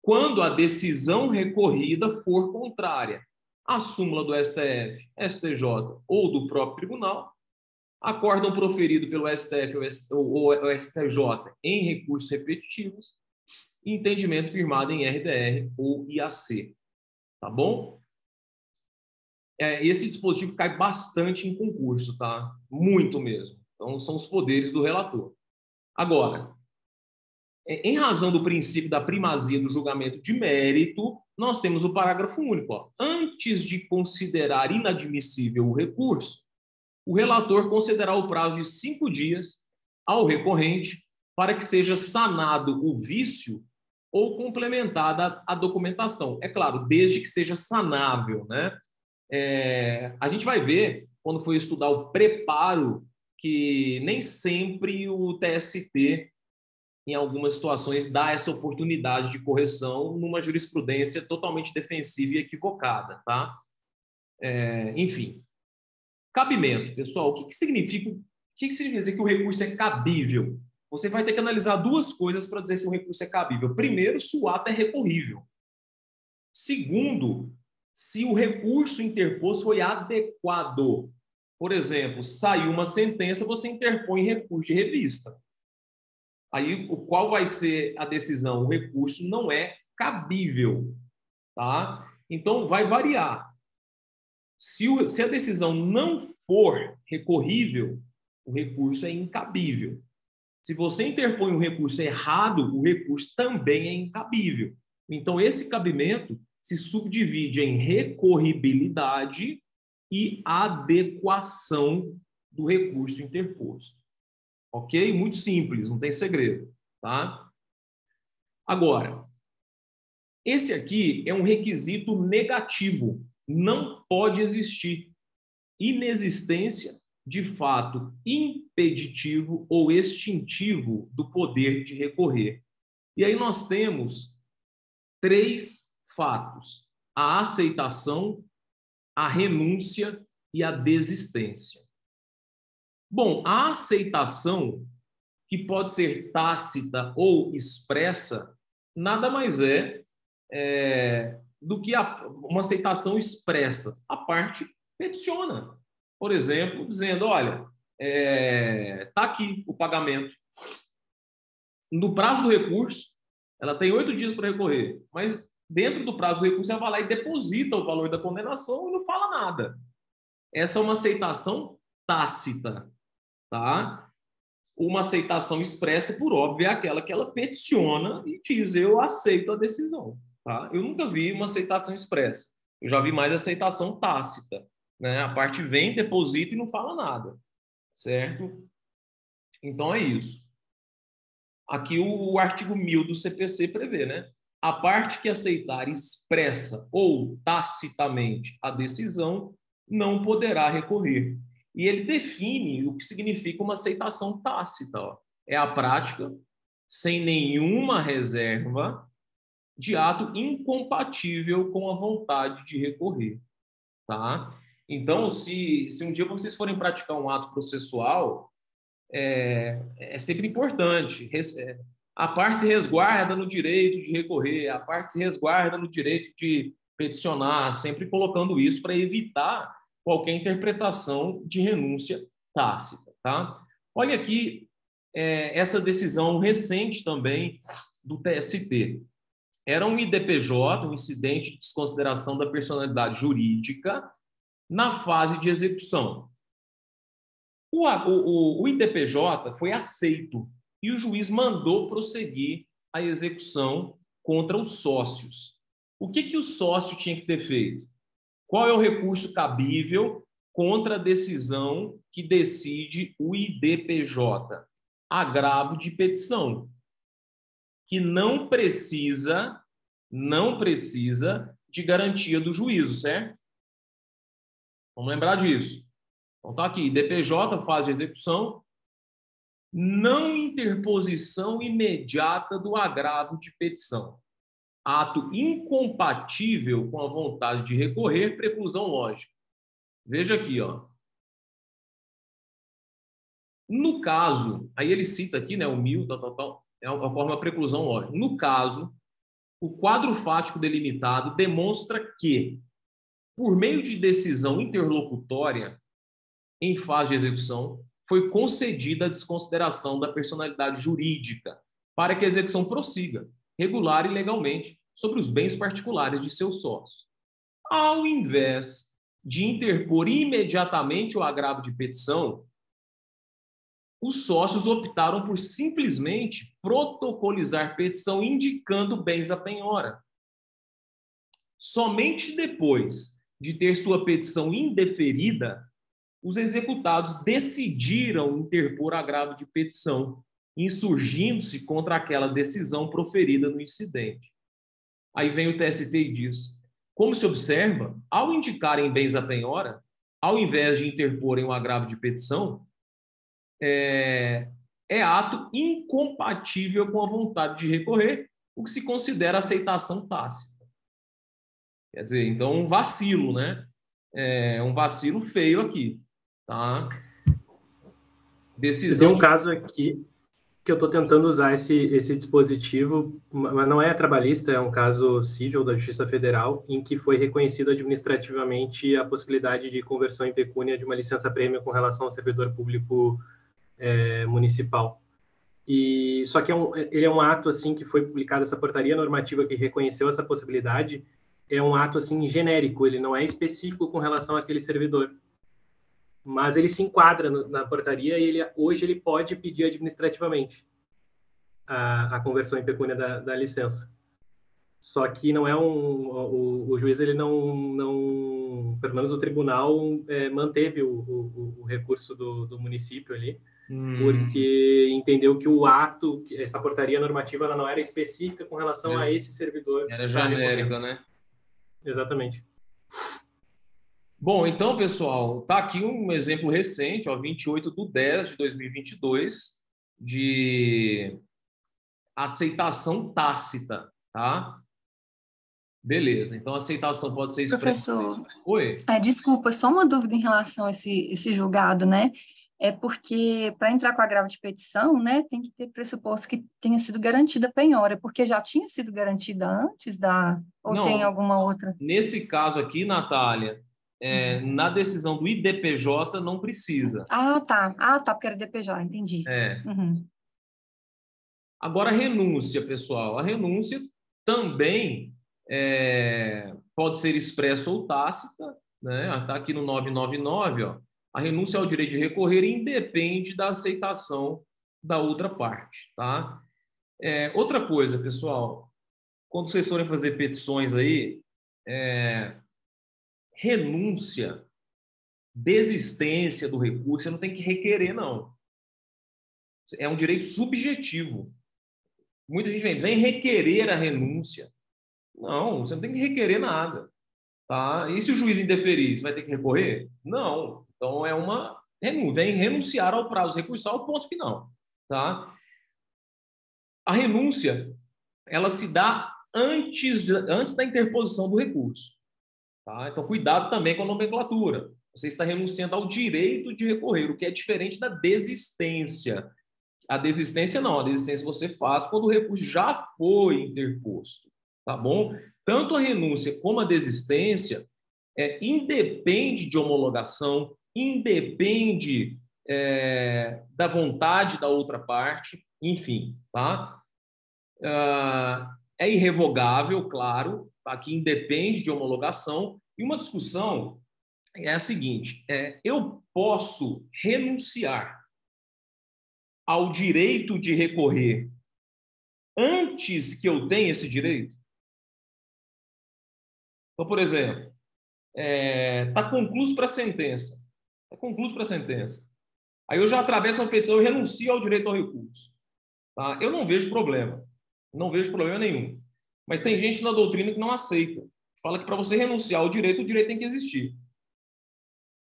Quando a decisão recorrida for contrária à súmula do STF, STJ ou do próprio tribunal, acórdão proferido pelo STF ou STJ em recursos repetitivos, entendimento firmado em RDR ou IAC. Tá bom? Esse dispositivo cai bastante em concurso, tá? Muito mesmo. Então, são os poderes do relator. Agora, em razão do princípio da primazia do julgamento de mérito, nós temos o parágrafo único. Ó. Antes de considerar inadmissível o recurso, o relator concederá o prazo de 5 dias ao recorrente para que seja sanado o vício ou complementada a documentação. É claro, desde que seja sanável, né? A gente vai ver, quando for estudar o preparo, que nem sempre o TST em algumas situações, dá essa oportunidade de correção numa jurisprudência totalmente defensiva e equivocada, tá? Enfim. Cabimento, pessoal, o que significa dizer que o recurso é cabível? Você vai ter que analisar duas coisas para dizer se o recurso é cabível. Primeiro, se o ato é recorrível. Segundo, se o recurso interposto foi adequado. Por exemplo, saiu uma sentença, você interpõe recurso de revista. Aí, qual vai ser a decisão? O recurso não é cabível, tá? Então, vai variar. Se a decisão não for recorrível, o recurso é incabível. Se você interpõe um recurso errado, o recurso também é incabível. Então, esse cabimento se subdivide em recorribilidade e adequação do recurso interposto. Ok? Muito simples, não tem segredo, tá? Agora, esse aqui é um requisito negativo. Não pode existir inexistência de fato impeditivo ou extintivo do poder de recorrer. E aí nós temos 3 fatos: a aceitação, a renúncia e a desistência. Bom, a aceitação, que pode ser tácita ou expressa, nada mais é do que uma aceitação expressa. A parte peticiona, por exemplo, dizendo, olha, está aqui o pagamento. No prazo do recurso, ela tem 8 dias para recorrer, mas dentro do prazo do recurso, ela vai lá e deposita o valor da condenação e não fala nada. Essa é uma aceitação tácita, tá? Uma aceitação expressa, por óbvio, é aquela que ela peticiona e diz, eu aceito a decisão. Tá? Eu nunca vi uma aceitação expressa. Eu já vi mais aceitação tácita, né? A parte vem, deposita e não fala nada, certo? Então é isso. Aqui o artigo 1000 do CPC prevê, né? A parte que aceitar expressa ou tacitamente a decisão não poderá recorrer. E ele define o que significa uma aceitação tácita. Ó. É a prática, sem nenhuma reserva, de ato incompatível com a vontade de recorrer. Tá? Então, se um dia vocês forem praticar um ato processual, é sempre importante. A parte se resguarda no direito de recorrer, a parte se resguarda no direito de peticionar, sempre colocando isso para evitar qualquer interpretação de renúncia tácita. Tá? Olha aqui essa decisão recente também do TST. Era um IDPJ, um incidente de desconsideração da personalidade jurídica, na fase de execução. O IDPJ foi aceito e o juiz mandou prosseguir a execução contra os sócios. O que o sócio tinha que ter feito? Qual é o recurso cabível contra a decisão que decide o IDPJ? Agravo de petição, que não precisa de garantia do juízo, certo? Vamos lembrar disso. Então tá aqui, IDPJ, fase de execução, não interposição imediata do agravo de petição. Ato incompatível com a vontade de recorrer, preclusão lógica. Veja aqui, ó. No caso, aí ele cita aqui, né, o 1000, ocorre uma preclusão lógica. No caso, o quadro fático delimitado demonstra que, por meio de decisão interlocutória, em fase de execução, foi concedida a desconsideração da personalidade jurídica para que a execução prossiga, regular e legalmente, sobre os bens particulares de seus sócios. Ao invés de interpor imediatamente o agravo de petição, os sócios optaram por simplesmente protocolizar petição indicando bens à penhora. Somente depois de ter sua petição indeferida, os executados decidiram interpor agravo de petição, insurgindo-se contra aquela decisão proferida no incidente. Aí vem o TST e diz, como se observa, ao indicarem bens à penhora, ao invés de interporem um agravo de petição, é ato incompatível com a vontade de recorrer, o que se considera aceitação tácita. Quer dizer, então, um vacilo, né? É um vacilo feio aqui, tá? Tem um caso aqui que eu estou tentando usar esse dispositivo, mas não é trabalhista, é um caso civil da Justiça Federal, em que foi reconhecido administrativamente a possibilidade de conversão em pecúnia de uma licença-prêmio com relação ao servidor público municipal. E só que ele é um ato assim que foi publicado, essa portaria normativa que reconheceu essa possibilidade, é um ato assim genérico, ele não é específico com relação àquele servidor. Mas ele se enquadra na portaria e hoje ele pode pedir administrativamente a conversão em pecúnia da licença. Só que não é o juiz, ele não, pelo menos o tribunal manteve o recurso do município ali, porque entendeu que o ato, essa portaria normativa, ela não era específica com relação a esse servidor. Era genérica, né? Exatamente. Bom, então, pessoal, está aqui um exemplo recente, ó, 28/10/2022, de aceitação tácita, tá? Beleza, então a aceitação pode ser expressa. Professor, Oi? Desculpa, só uma dúvida em relação a esse julgado, né? É porque, para entrar com agravo de petição, né, tem que ter pressuposto que tenha sido garantida a penhora, porque já tinha sido garantida antes ou Não, tem alguma outra? Nesse caso aqui, Natália, na decisão do IDPJ não precisa. Ah, tá, porque era DPJ, entendi. Uhum. Agora, a renúncia, pessoal. A renúncia também pode ser expressa ou tácita, né? Está aqui no 999, ó. A renúncia ao direito de recorrer independe da aceitação da outra parte, tá? Outra coisa, pessoal, quando vocês forem fazer petições aí, renúncia, desistência do recurso, você não tem que requerer, não. É um direito subjetivo. Muita gente vem requerer a renúncia. Não, você não tem que requerer nada. Tá? E se o juiz indeferir, você vai ter que recorrer? Não. Então, vem renunciar ao prazo recursal, ponto final. Tá? A renúncia, ela se dá antes da interposição do recurso. Tá? Então, cuidado também com a nomenclatura. Você está renunciando ao direito de recorrer, o que é diferente da desistência. A desistência não, a desistência você faz quando o recurso já foi interposto. Tá bom? Tanto a renúncia como a desistência independe de homologação, independe da vontade da outra parte, enfim, tá? É irrevogável, claro, tá? Que independe de homologação. E uma discussão é a seguinte: eu posso renunciar ao direito de recorrer antes que eu tenha esse direito? Então, por exemplo, está concluso para a sentença. Está concluso para a sentença. Aí eu já atravesso uma petição e renuncio ao direito ao recurso. Tá? Eu não vejo problema. Não vejo problema nenhum. Mas tem gente na doutrina que não aceita. Fala que para você renunciar ao direito, o direito tem que existir.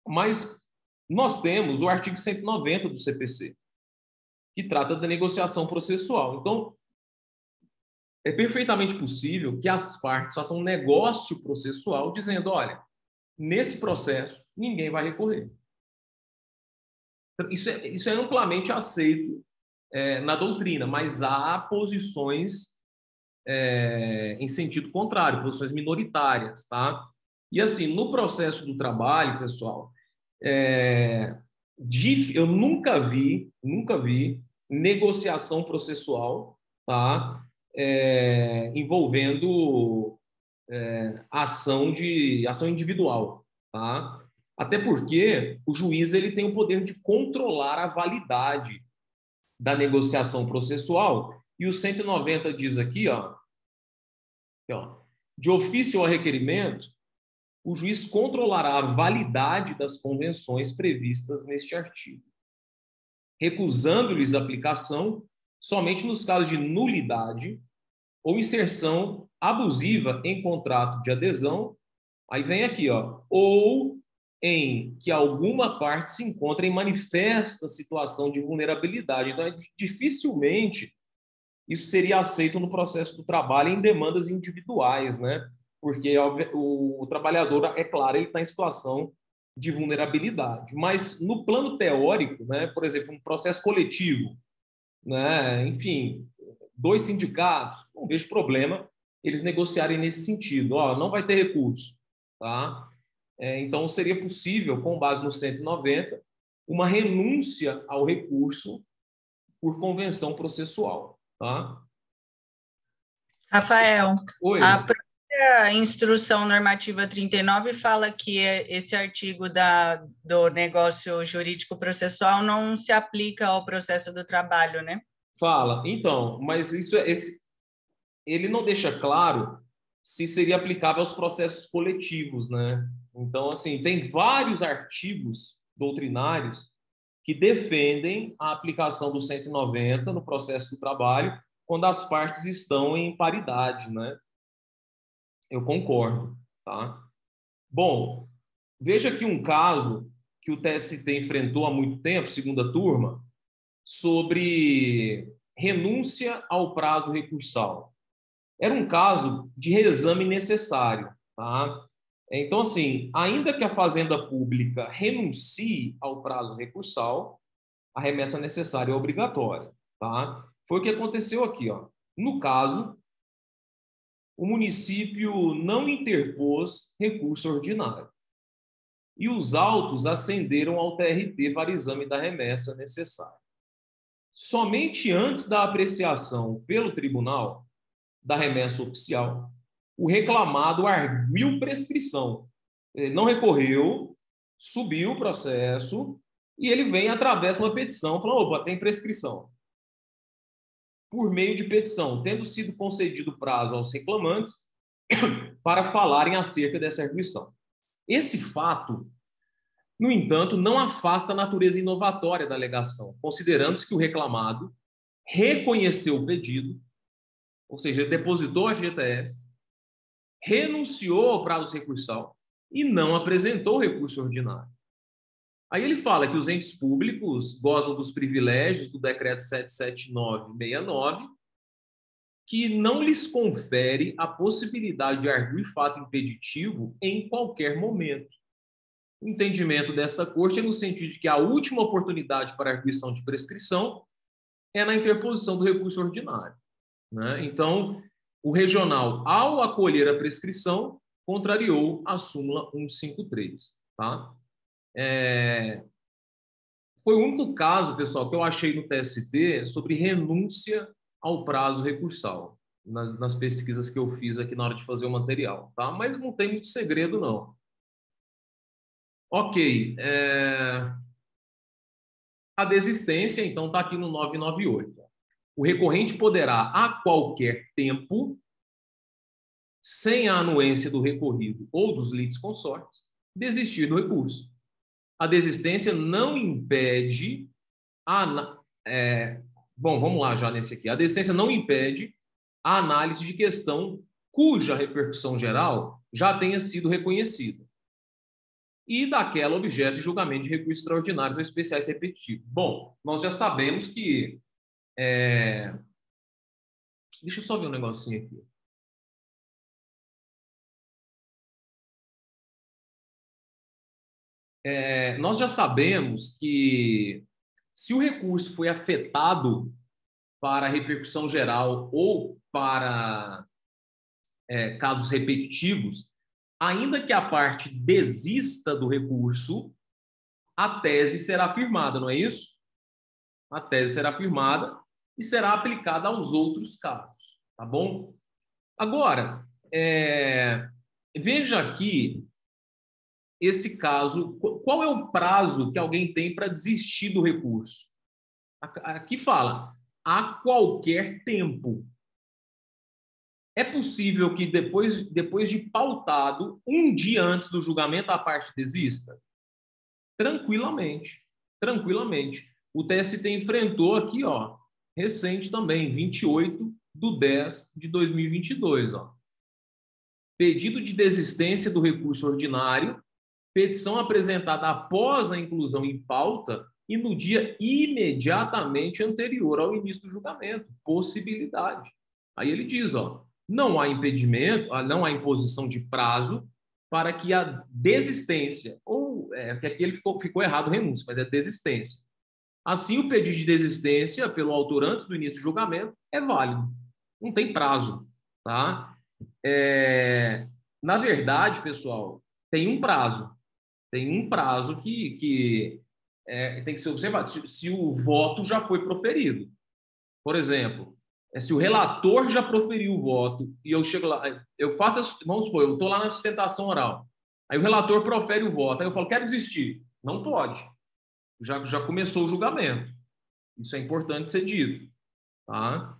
Mas nós temos o artigo 190 do CPC, que trata da negociação processual. Então, é perfeitamente possível que as partes façam um negócio processual dizendo, olha, nesse processo, ninguém vai recorrer. Isso é amplamente aceito na doutrina, mas há posições em sentido contrário, posições minoritárias, tá? E assim, no processo do trabalho, pessoal, eu nunca vi negociação processual, tá? Envolvendo ação individual, tá? Até porque o juiz ele tem o poder de controlar a validade da negociação processual, e o 190 diz aqui, de ofício ou requerimento, o juiz controlará a validade das convenções previstas neste artigo, recusando-lhes aplicação somente nos casos de nulidade ou inserção abusiva em contrato de adesão. Aí vem aqui, ou em que alguma parte se encontra em manifesta situação de vulnerabilidade. Então, dificilmente isso seria aceito no processo do trabalho em demandas individuais, né? Porque o trabalhador, é claro, ele está em situação de vulnerabilidade. Mas no plano teórico, né, por exemplo, um processo coletivo, né, enfim, 2 sindicatos, não vejo problema eles negociarem nesse sentido. Ó, não vai ter recurso, tá? Então, seria possível, com base no 190, uma renúncia ao recurso por convenção processual, tá? Rafael, Oi. a própria instrução normativa 39 fala que esse artigo do negócio jurídico processual não se aplica ao processo do trabalho, né? Fala. Então, mas ele não deixa claro se seria aplicável aos processos coletivos, né? Então, assim, tem vários artigos doutrinários que defendem a aplicação do 190 no processo do trabalho quando as partes estão em paridade, né? Eu concordo, tá? Bom, veja aqui um caso que o TST enfrentou há muito tempo, segunda turma, sobre renúncia ao prazo recursal. Era um caso de reexame necessário, tá? Então, assim, ainda que a Fazenda Pública renuncie ao prazo recursal, a remessa necessária é obrigatória, tá? Foi o que aconteceu aqui, ó. No caso, o município não interpôs recurso ordinário e os autos ascenderam ao TRT para exame da remessa necessária. Somente antes da apreciação pelo tribunal da remessa oficial, o reclamado arguiu prescrição. Ele não recorreu, subiu o processo e ele vem através de uma petição, falando, opa, tem prescrição. Por meio de petição, tendo sido concedido prazo aos reclamantes para falarem acerca dessa arguição. Esse fato, no entanto, não afasta a natureza inovatória da alegação, considerando-se que o reclamado reconheceu o pedido, ou seja, depositou a FGTS, renunciou ao prazo recursal e não apresentou o recurso ordinário. Aí ele fala que os entes públicos gozam dos privilégios do decreto 779/69, que não lhes confere a possibilidade de arguir fato impeditivo em qualquer momento. O entendimento desta corte é no sentido de que a última oportunidade para a arguição de prescrição é na interposição do recurso ordinário, né? Então, o regional, ao acolher a prescrição, contrariou a súmula 153. Tá? Foi o único caso, pessoal, que eu achei no TST sobre renúncia ao prazo recursal, nas pesquisas que eu fiz aqui na hora de fazer o material. Tá? Mas não tem muito segredo, não. Ok. A desistência, então, está aqui no 998. O recorrente poderá, a qualquer tempo, sem a anuência do recorrido ou dos litisconsortes, desistir do recurso. A desistência não impede bom, vamos lá já nesse aqui. A desistência não impede a análise de questão cuja repercussão geral já tenha sido reconhecida e daquela objeto de julgamento de recursos extraordinários ou especiais repetitivos. Bom, nós já sabemos que... Deixa eu só ver um negocinho aqui. Nós já sabemos que se o recurso foi afetado para repercussão geral ou para casos repetitivos, ainda que a parte desista do recurso, a tese será firmada, não é isso? A tese será firmada e será aplicada aos outros casos, tá bom? Agora, veja aqui esse caso, qual é o prazo que alguém tem para desistir do recurso? Aqui fala, a qualquer tempo. É possível que depois de pautado, um dia antes do julgamento, a parte desista? Tranquilamente, tranquilamente. O TST enfrentou aqui, ó, recente também, 28/10/2022, ó. Pedido de desistência do recurso ordinário petição apresentada após a inclusão em pauta e no dia imediatamente anterior ao início do julgamento. Possibilidade. Aí ele diz, ó, não há impedimento, não há imposição de prazo para que a desistência, ou que aqui ele ficou errado, renúncia, mas é desistência. Assim, o pedido de desistência pelo autor antes do início do julgamento é válido. Não tem prazo, tá? Na verdade, pessoal, tem um prazo. Tem um prazo que tem que ser observado. Se o voto já foi proferido. Por exemplo, se o relator já proferiu o voto e eu chego lá, vamos supor, eu estou lá na sustentação oral. Aí o relator profere o voto. Aí eu falo, quero desistir. Não pode. Já começou o julgamento. Isso é importante ser dito. Tá?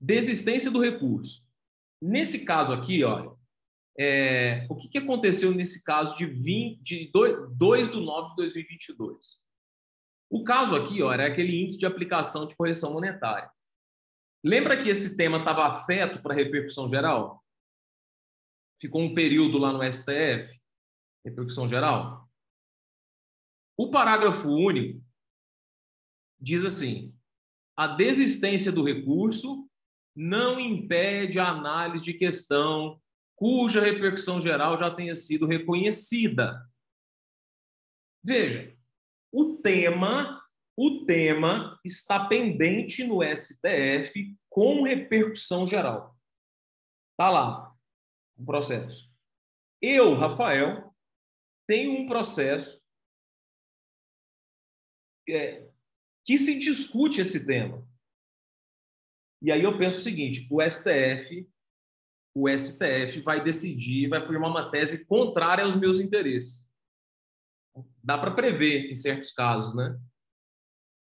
Desistência do recurso. Nesse caso aqui, olha, o que aconteceu nesse caso de 2/9/2022? O caso aqui, olha, é aquele índice de aplicação de correção monetária. Lembra que esse tema estava afeto para a repercussão geral? Ficou um período lá no STF, repercussão geral. O parágrafo único diz assim: a desistência do recurso não impede a análise de questão cuja repercussão geral já tenha sido reconhecida. Veja, o tema está pendente no STF com repercussão geral. Está lá o processo. Eu, Rafael, tenho um processo que se discute esse tema. E aí eu penso o seguinte, o STF vai decidir, vai firmar uma tese contrária aos meus interesses. Dá para prever em certos casos, né?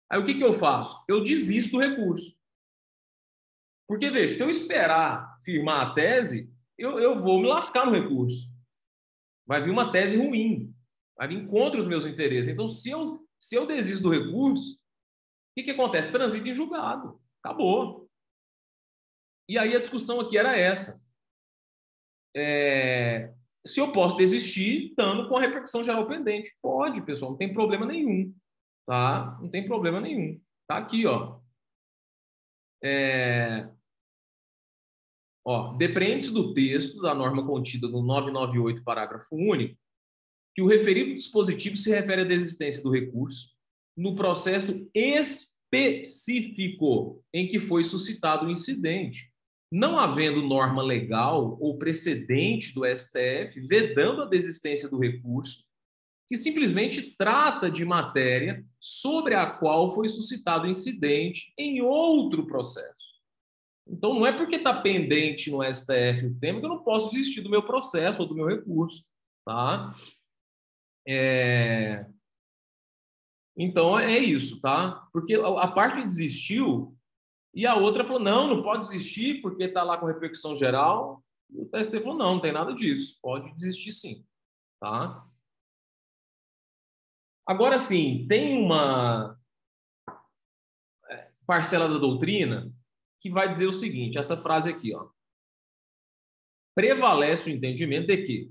Aí o que eu faço? Eu desisto do recurso. Porque, veja, se eu esperar firmar a tese, eu vou me lascar no recurso. Vai vir uma tese ruim, vai vir contra os meus interesses. Então, se eu desisto do recurso, o que acontece? Transita em julgado. Acabou. E aí a discussão aqui era essa. Se eu posso desistir, estando com a repercussão geral pendente. Pode, pessoal, não tem problema nenhum. Tá? Não tem problema nenhum. Tá aqui, ó. Depreende-se do texto da norma contida no 998, parágrafo único, que o referido dispositivo se refere à desistência do recurso no processo específico em que foi suscitado o incidente, não havendo norma legal ou precedente do STF vedando a desistência do recurso, que simplesmente trata de matéria sobre a qual foi suscitado o incidente em outro processo. Então, não é porque está pendente no STF o tema que eu não posso desistir do meu processo ou do meu recurso. Tá? Então, é isso, tá? Porque a parte desistiu e a outra falou, não pode desistir porque está lá com repercussão geral. E o TST falou, não tem nada disso. Pode desistir sim, tá? Agora sim, tem uma parcela da doutrina que vai dizer o seguinte, essa frase aqui, ó. Prevalece o entendimento de que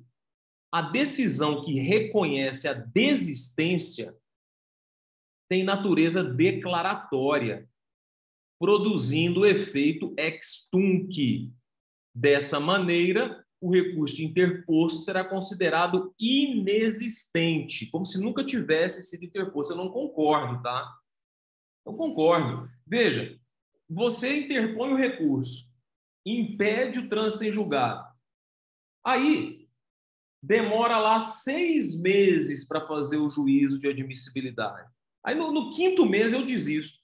a decisão que reconhece a desistência tem natureza declaratória, produzindo efeito ex tunc. Dessa maneira, o recurso interposto será considerado inexistente, como se nunca tivesse sido interposto. Eu não concordo, tá? Não concordo. Veja, você interpõe o recurso, impede o trânsito em julgado. Aí, demora lá 6 meses para fazer o juízo de admissibilidade. Aí, no 5º mês, eu desisto.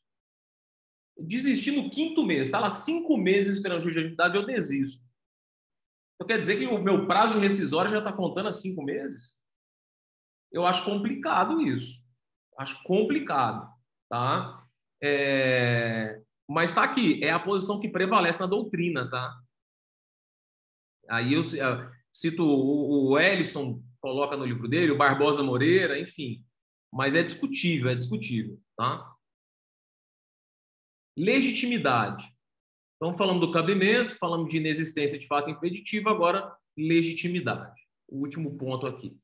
Desisti no 5º mês. Está lá 5 meses esperando o juízo de admissibilidade, eu desisto. Então, quer dizer que o meu prazo de rescisória já está contando a 5 meses? Eu acho complicado isso. Acho complicado. Tá? Mas está aqui. É a posição que prevalece na doutrina. Tá? Aí eu cito o Ellison, coloca no livro dele, o Barbosa Moreira, enfim. Mas é discutível, tá? Legitimidade. Então, falamos do cabimento, falamos de inexistência de fato impeditivo, agora legitimidade. o último ponto aqui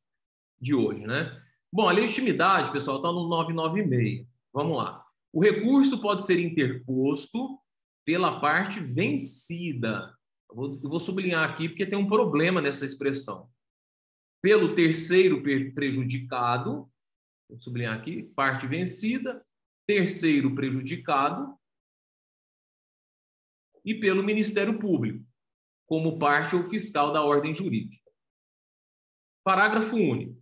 de hoje, né? Bom, a legitimidade, pessoal, está no 996. Vamos lá. O recurso pode ser interposto pela parte vencida. Eu vou sublinhar aqui porque tem um problema nessa expressão. Pelo terceiro prejudicado, vou sublinhar aqui, parte vencida, terceiro prejudicado, e pelo Ministério Público, como parte ou fiscal da ordem jurídica. Parágrafo único.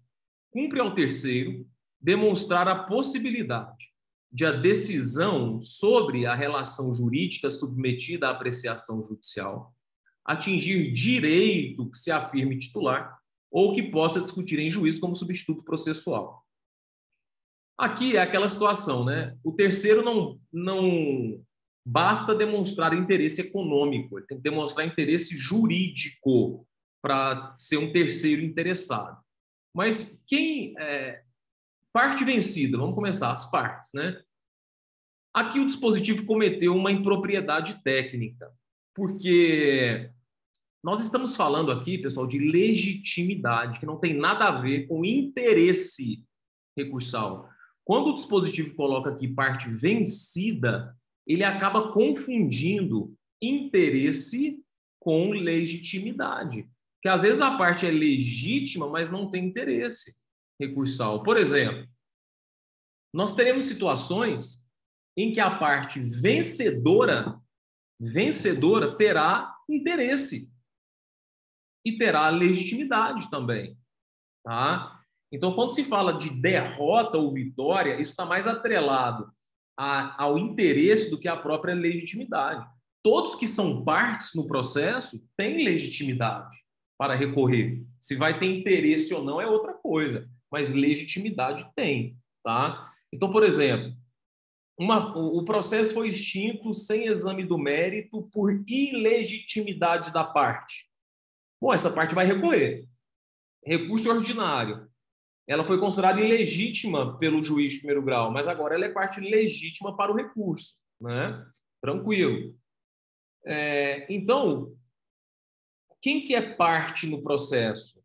Cumpre ao terceiro demonstrar a possibilidade de a decisão sobre a relação jurídica submetida à apreciação judicial atingir direito que se afirme titular ou que possa discutir em juízo como substituto processual. Aqui é aquela situação, né? O terceiro não basta demonstrar interesse econômico, ele tem que demonstrar interesse jurídico para ser um terceiro interessado. Mas quem parte vencida, vamos começar, as partes, né? Aqui o dispositivo cometeu uma impropriedade técnica, porque nós estamos falando aqui, pessoal, de legitimidade, que não tem nada a ver com interesse recursal. Quando o dispositivo coloca aqui parte vencida, ele acaba confundindo interesse com legitimidade. Porque às vezes a parte é legítima, mas não tem interesse recursal. Por exemplo, nós teremos situações em que a parte vencedora terá interesse e terá legitimidade também, tá? Então, quando se fala de derrota ou vitória, isso está mais atrelado ao interesse do que à própria legitimidade. Todos que são partes no processo têm legitimidade para recorrer. Se vai ter interesse ou não é outra coisa, mas legitimidade tem, tá? Então, por exemplo, o processo foi extinto sem exame do mérito por ilegitimidade da parte. Bom, essa parte vai recorrer. Recurso ordinário. Ela foi considerada ilegítima pelo juiz de primeiro grau, mas agora ela é parte legítima para o recurso, né? Tranquilo. Então, quem que é parte no processo?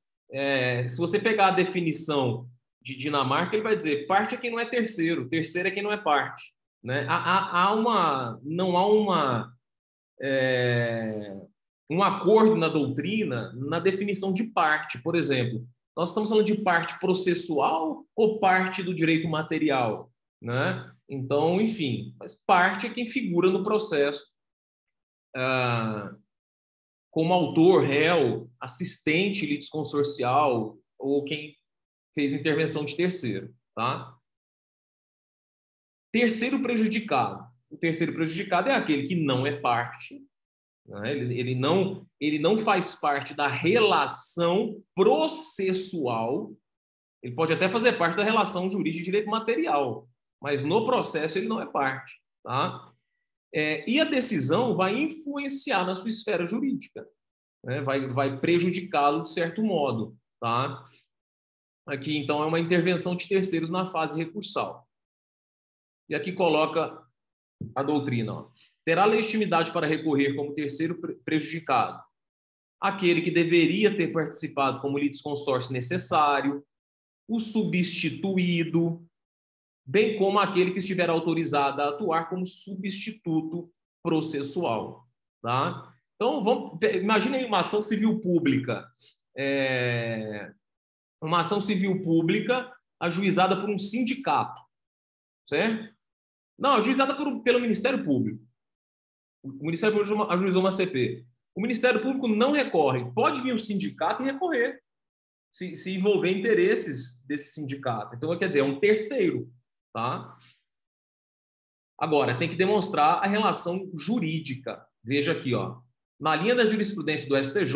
Se você pegar a definição de Dinamarca, ele vai dizer parte é quem não é terceiro, terceiro é quem não é parte, né? Não há um acordo na doutrina na definição de parte. Por exemplo, nós estamos falando de parte processual ou parte do direito material, né? Então, enfim, mas parte é quem figura no processo como autor, réu, assistente litisconsorcial ou quem fez intervenção de terceiro, tá? Terceiro prejudicado. O terceiro prejudicado é aquele que não é parte, né? Ele não faz parte da relação processual. Ele pode até fazer parte da relação jurídica de direito material, mas no processo ele não é parte, tá? E a decisão vai influenciar na sua esfera jurídica, né? Vai prejudicá-lo de certo modo, tá? Aqui, então, é uma intervenção de terceiros na fase recursal. E aqui coloca a doutrina, ó. Terá legitimidade para recorrer como terceiro prejudicado aquele que deveria ter participado como litisconsórcio necessário, o substituído, bem como aquele que estiver autorizado a atuar como substituto processual, tá? Então, imaginem uma ação civil pública. Uma ação civil pública ajuizada por um sindicato, certo? Não, ajuizada pelo Ministério Público. O Ministério Público ajuizou uma CP. O Ministério Público não recorre. Pode vir o sindicato e recorrer, se envolver interesses desse sindicato. Então, quer dizer, é um terceiro, tá? Agora, tem que demonstrar a relação jurídica. Veja aqui, ó. Na linha da jurisprudência do STJ,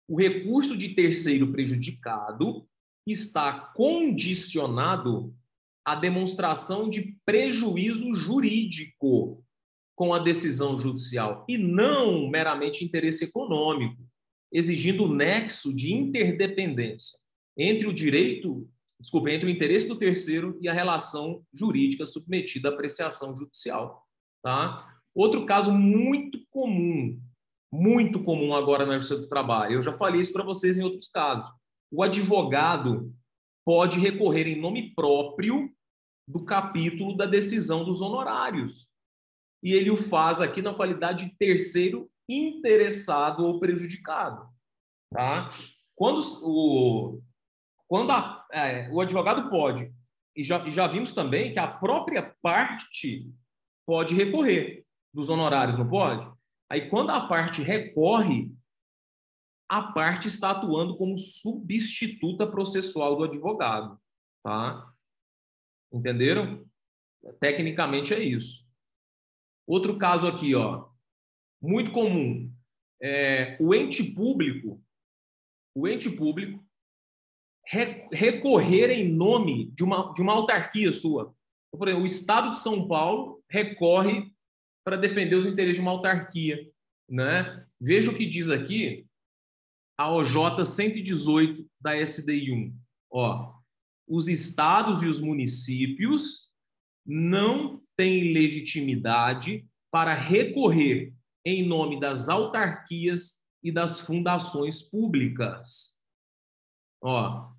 o recurso de terceiro prejudicado está condicionado à demonstração de prejuízo jurídico com a decisão judicial e não meramente interesse econômico, exigindo o nexo de interdependência entre o interesse do terceiro e a relação jurídica submetida à apreciação judicial, tá? Outro caso muito comum muito comum agora na Justiça do Trabalho. Eu já falei isso para vocês em outros casos. O advogado pode recorrer em nome próprio do capítulo da decisão dos honorários. E ele o faz aqui na qualidade de terceiro interessado ou prejudicado. Tá? Quando o advogado pode, e já vimos também que a própria parte pode recorrer dos honorários, não pode? Aí, quando a parte recorre, a parte está atuando como substituta processual do advogado. Tá? Entenderam? Tecnicamente é isso. Outro caso aqui, ó, muito comum. O ente público recorrer em nome de uma autarquia sua. Por exemplo, o Estado de São Paulo recorre para defender os interesses de uma autarquia, né? Veja o que diz aqui a OJ 118 da SDI1. Ó, os estados e os municípios não têm legitimidade para recorrer em nome das autarquias e das fundações públicas. Ó,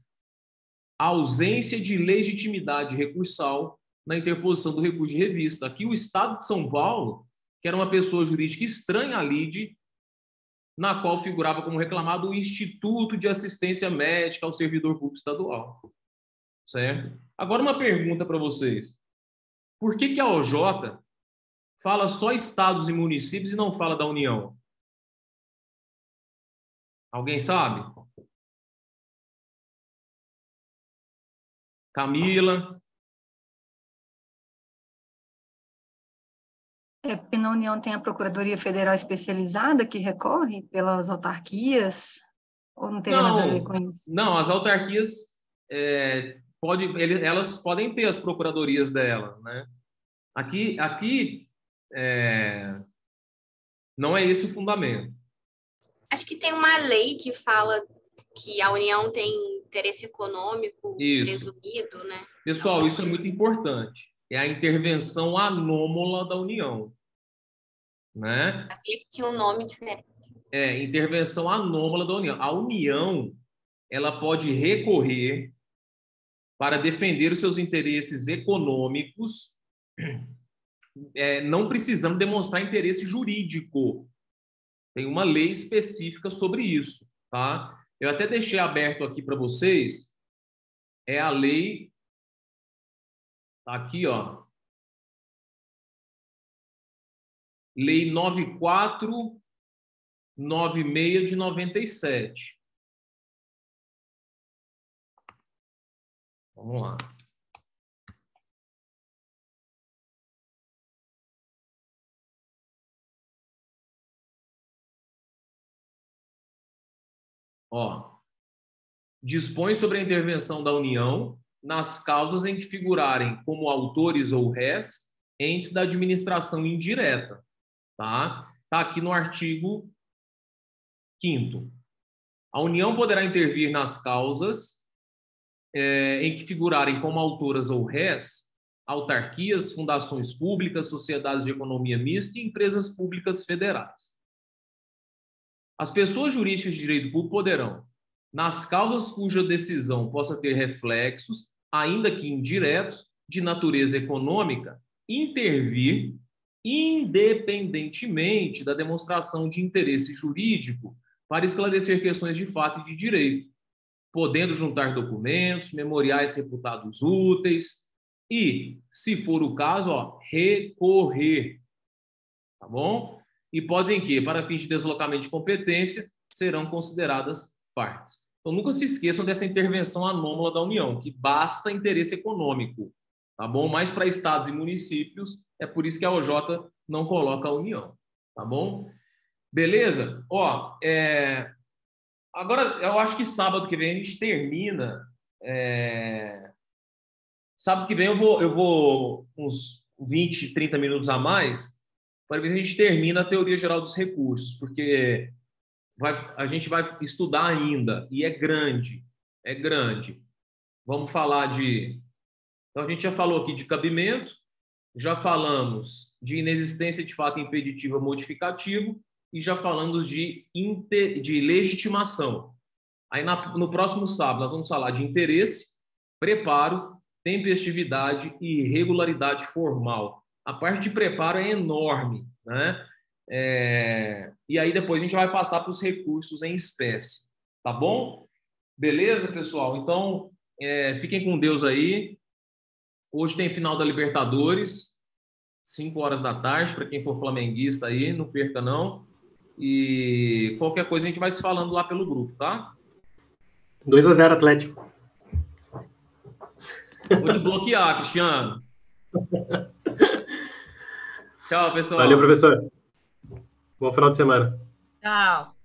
ausência de legitimidade recursal na interposição do recurso de revista. Aqui o Estado de São Paulo, que era uma pessoa jurídica estranha à lide, na qual figurava como reclamado o Instituto de Assistência Médica ao Servidor Público Estadual. Certo? Agora uma pergunta para vocês. Por que a OJ fala só estados e municípios e não fala da União? Alguém sabe? Camila? Porque na União tem a Procuradoria Federal Especializada que recorre pelas autarquias, ou não teria nada a ver com isso? Não, as autarquias elas podem ter as procuradorias delas, né? Aqui não é esse o fundamento. Acho que tem uma lei que fala que a União tem interesse econômico presumido, né? Pessoal, isso é muito importante. É a intervenção anômala da União, né? Aqui tinha um nome diferente. Intervenção anômala da União. A União, ela pode recorrer para defender os seus interesses econômicos, não precisando demonstrar interesse jurídico. Tem uma lei específica sobre isso, tá? Eu até deixei aberto aqui para vocês, é a lei, tá aqui, ó, Lei 9496 de 97. Vamos lá. Ó, dispõe sobre a intervenção da União nas causas em que figurarem como autores ou réis entes da administração indireta. Tá aqui no artigo 5º. A União poderá intervir nas causas em que figurarem como autoras ou réis autarquias, fundações públicas, sociedades de economia mista e empresas públicas federais. As pessoas jurídicas de direito público poderão, nas causas cuja decisão possa ter reflexos, ainda que indiretos, de natureza econômica, intervir independentemente da demonstração de interesse jurídico para esclarecer questões de fato e de direito, podendo juntar documentos, memoriais reputados úteis e, se for o caso, recorrer. Tá bom? Hipótese em que, para fins de deslocamento de competência, serão consideradas partes. Então, nunca se esqueçam dessa intervenção anômala da União, que basta interesse econômico. Tá bom? Mas para estados e municípios, é por isso que a OJ não coloca a União. Tá bom? Beleza? Ó, agora, eu acho que sábado que vem a gente termina. Sábado que vem eu vou uns 20, 30 minutos a mais, para ver se a gente termina a teoria geral dos recursos, porque a gente vai estudar ainda, e é grande. Vamos falar de... Então, a gente já falou aqui de cabimento, já falamos de inexistência de fato impeditivo ou modificativo, e já falamos de legitimação. Aí no próximo sábado nós vamos falar de interesse, preparo, tempestividade e regularidade formal. A parte de preparo é enorme, né? E aí depois a gente vai passar para os recursos em espécie, tá bom? Beleza, pessoal? Então, fiquem com Deus aí. Hoje tem final da Libertadores, 5 horas da tarde, para quem for flamenguista aí, não perca não. E qualquer coisa a gente vai se falando lá pelo grupo, tá? 2-0 Atlético. Vou desbloquear, Cristiano. Tchau, pessoal. Valeu, professor. Bom final de semana. Tchau.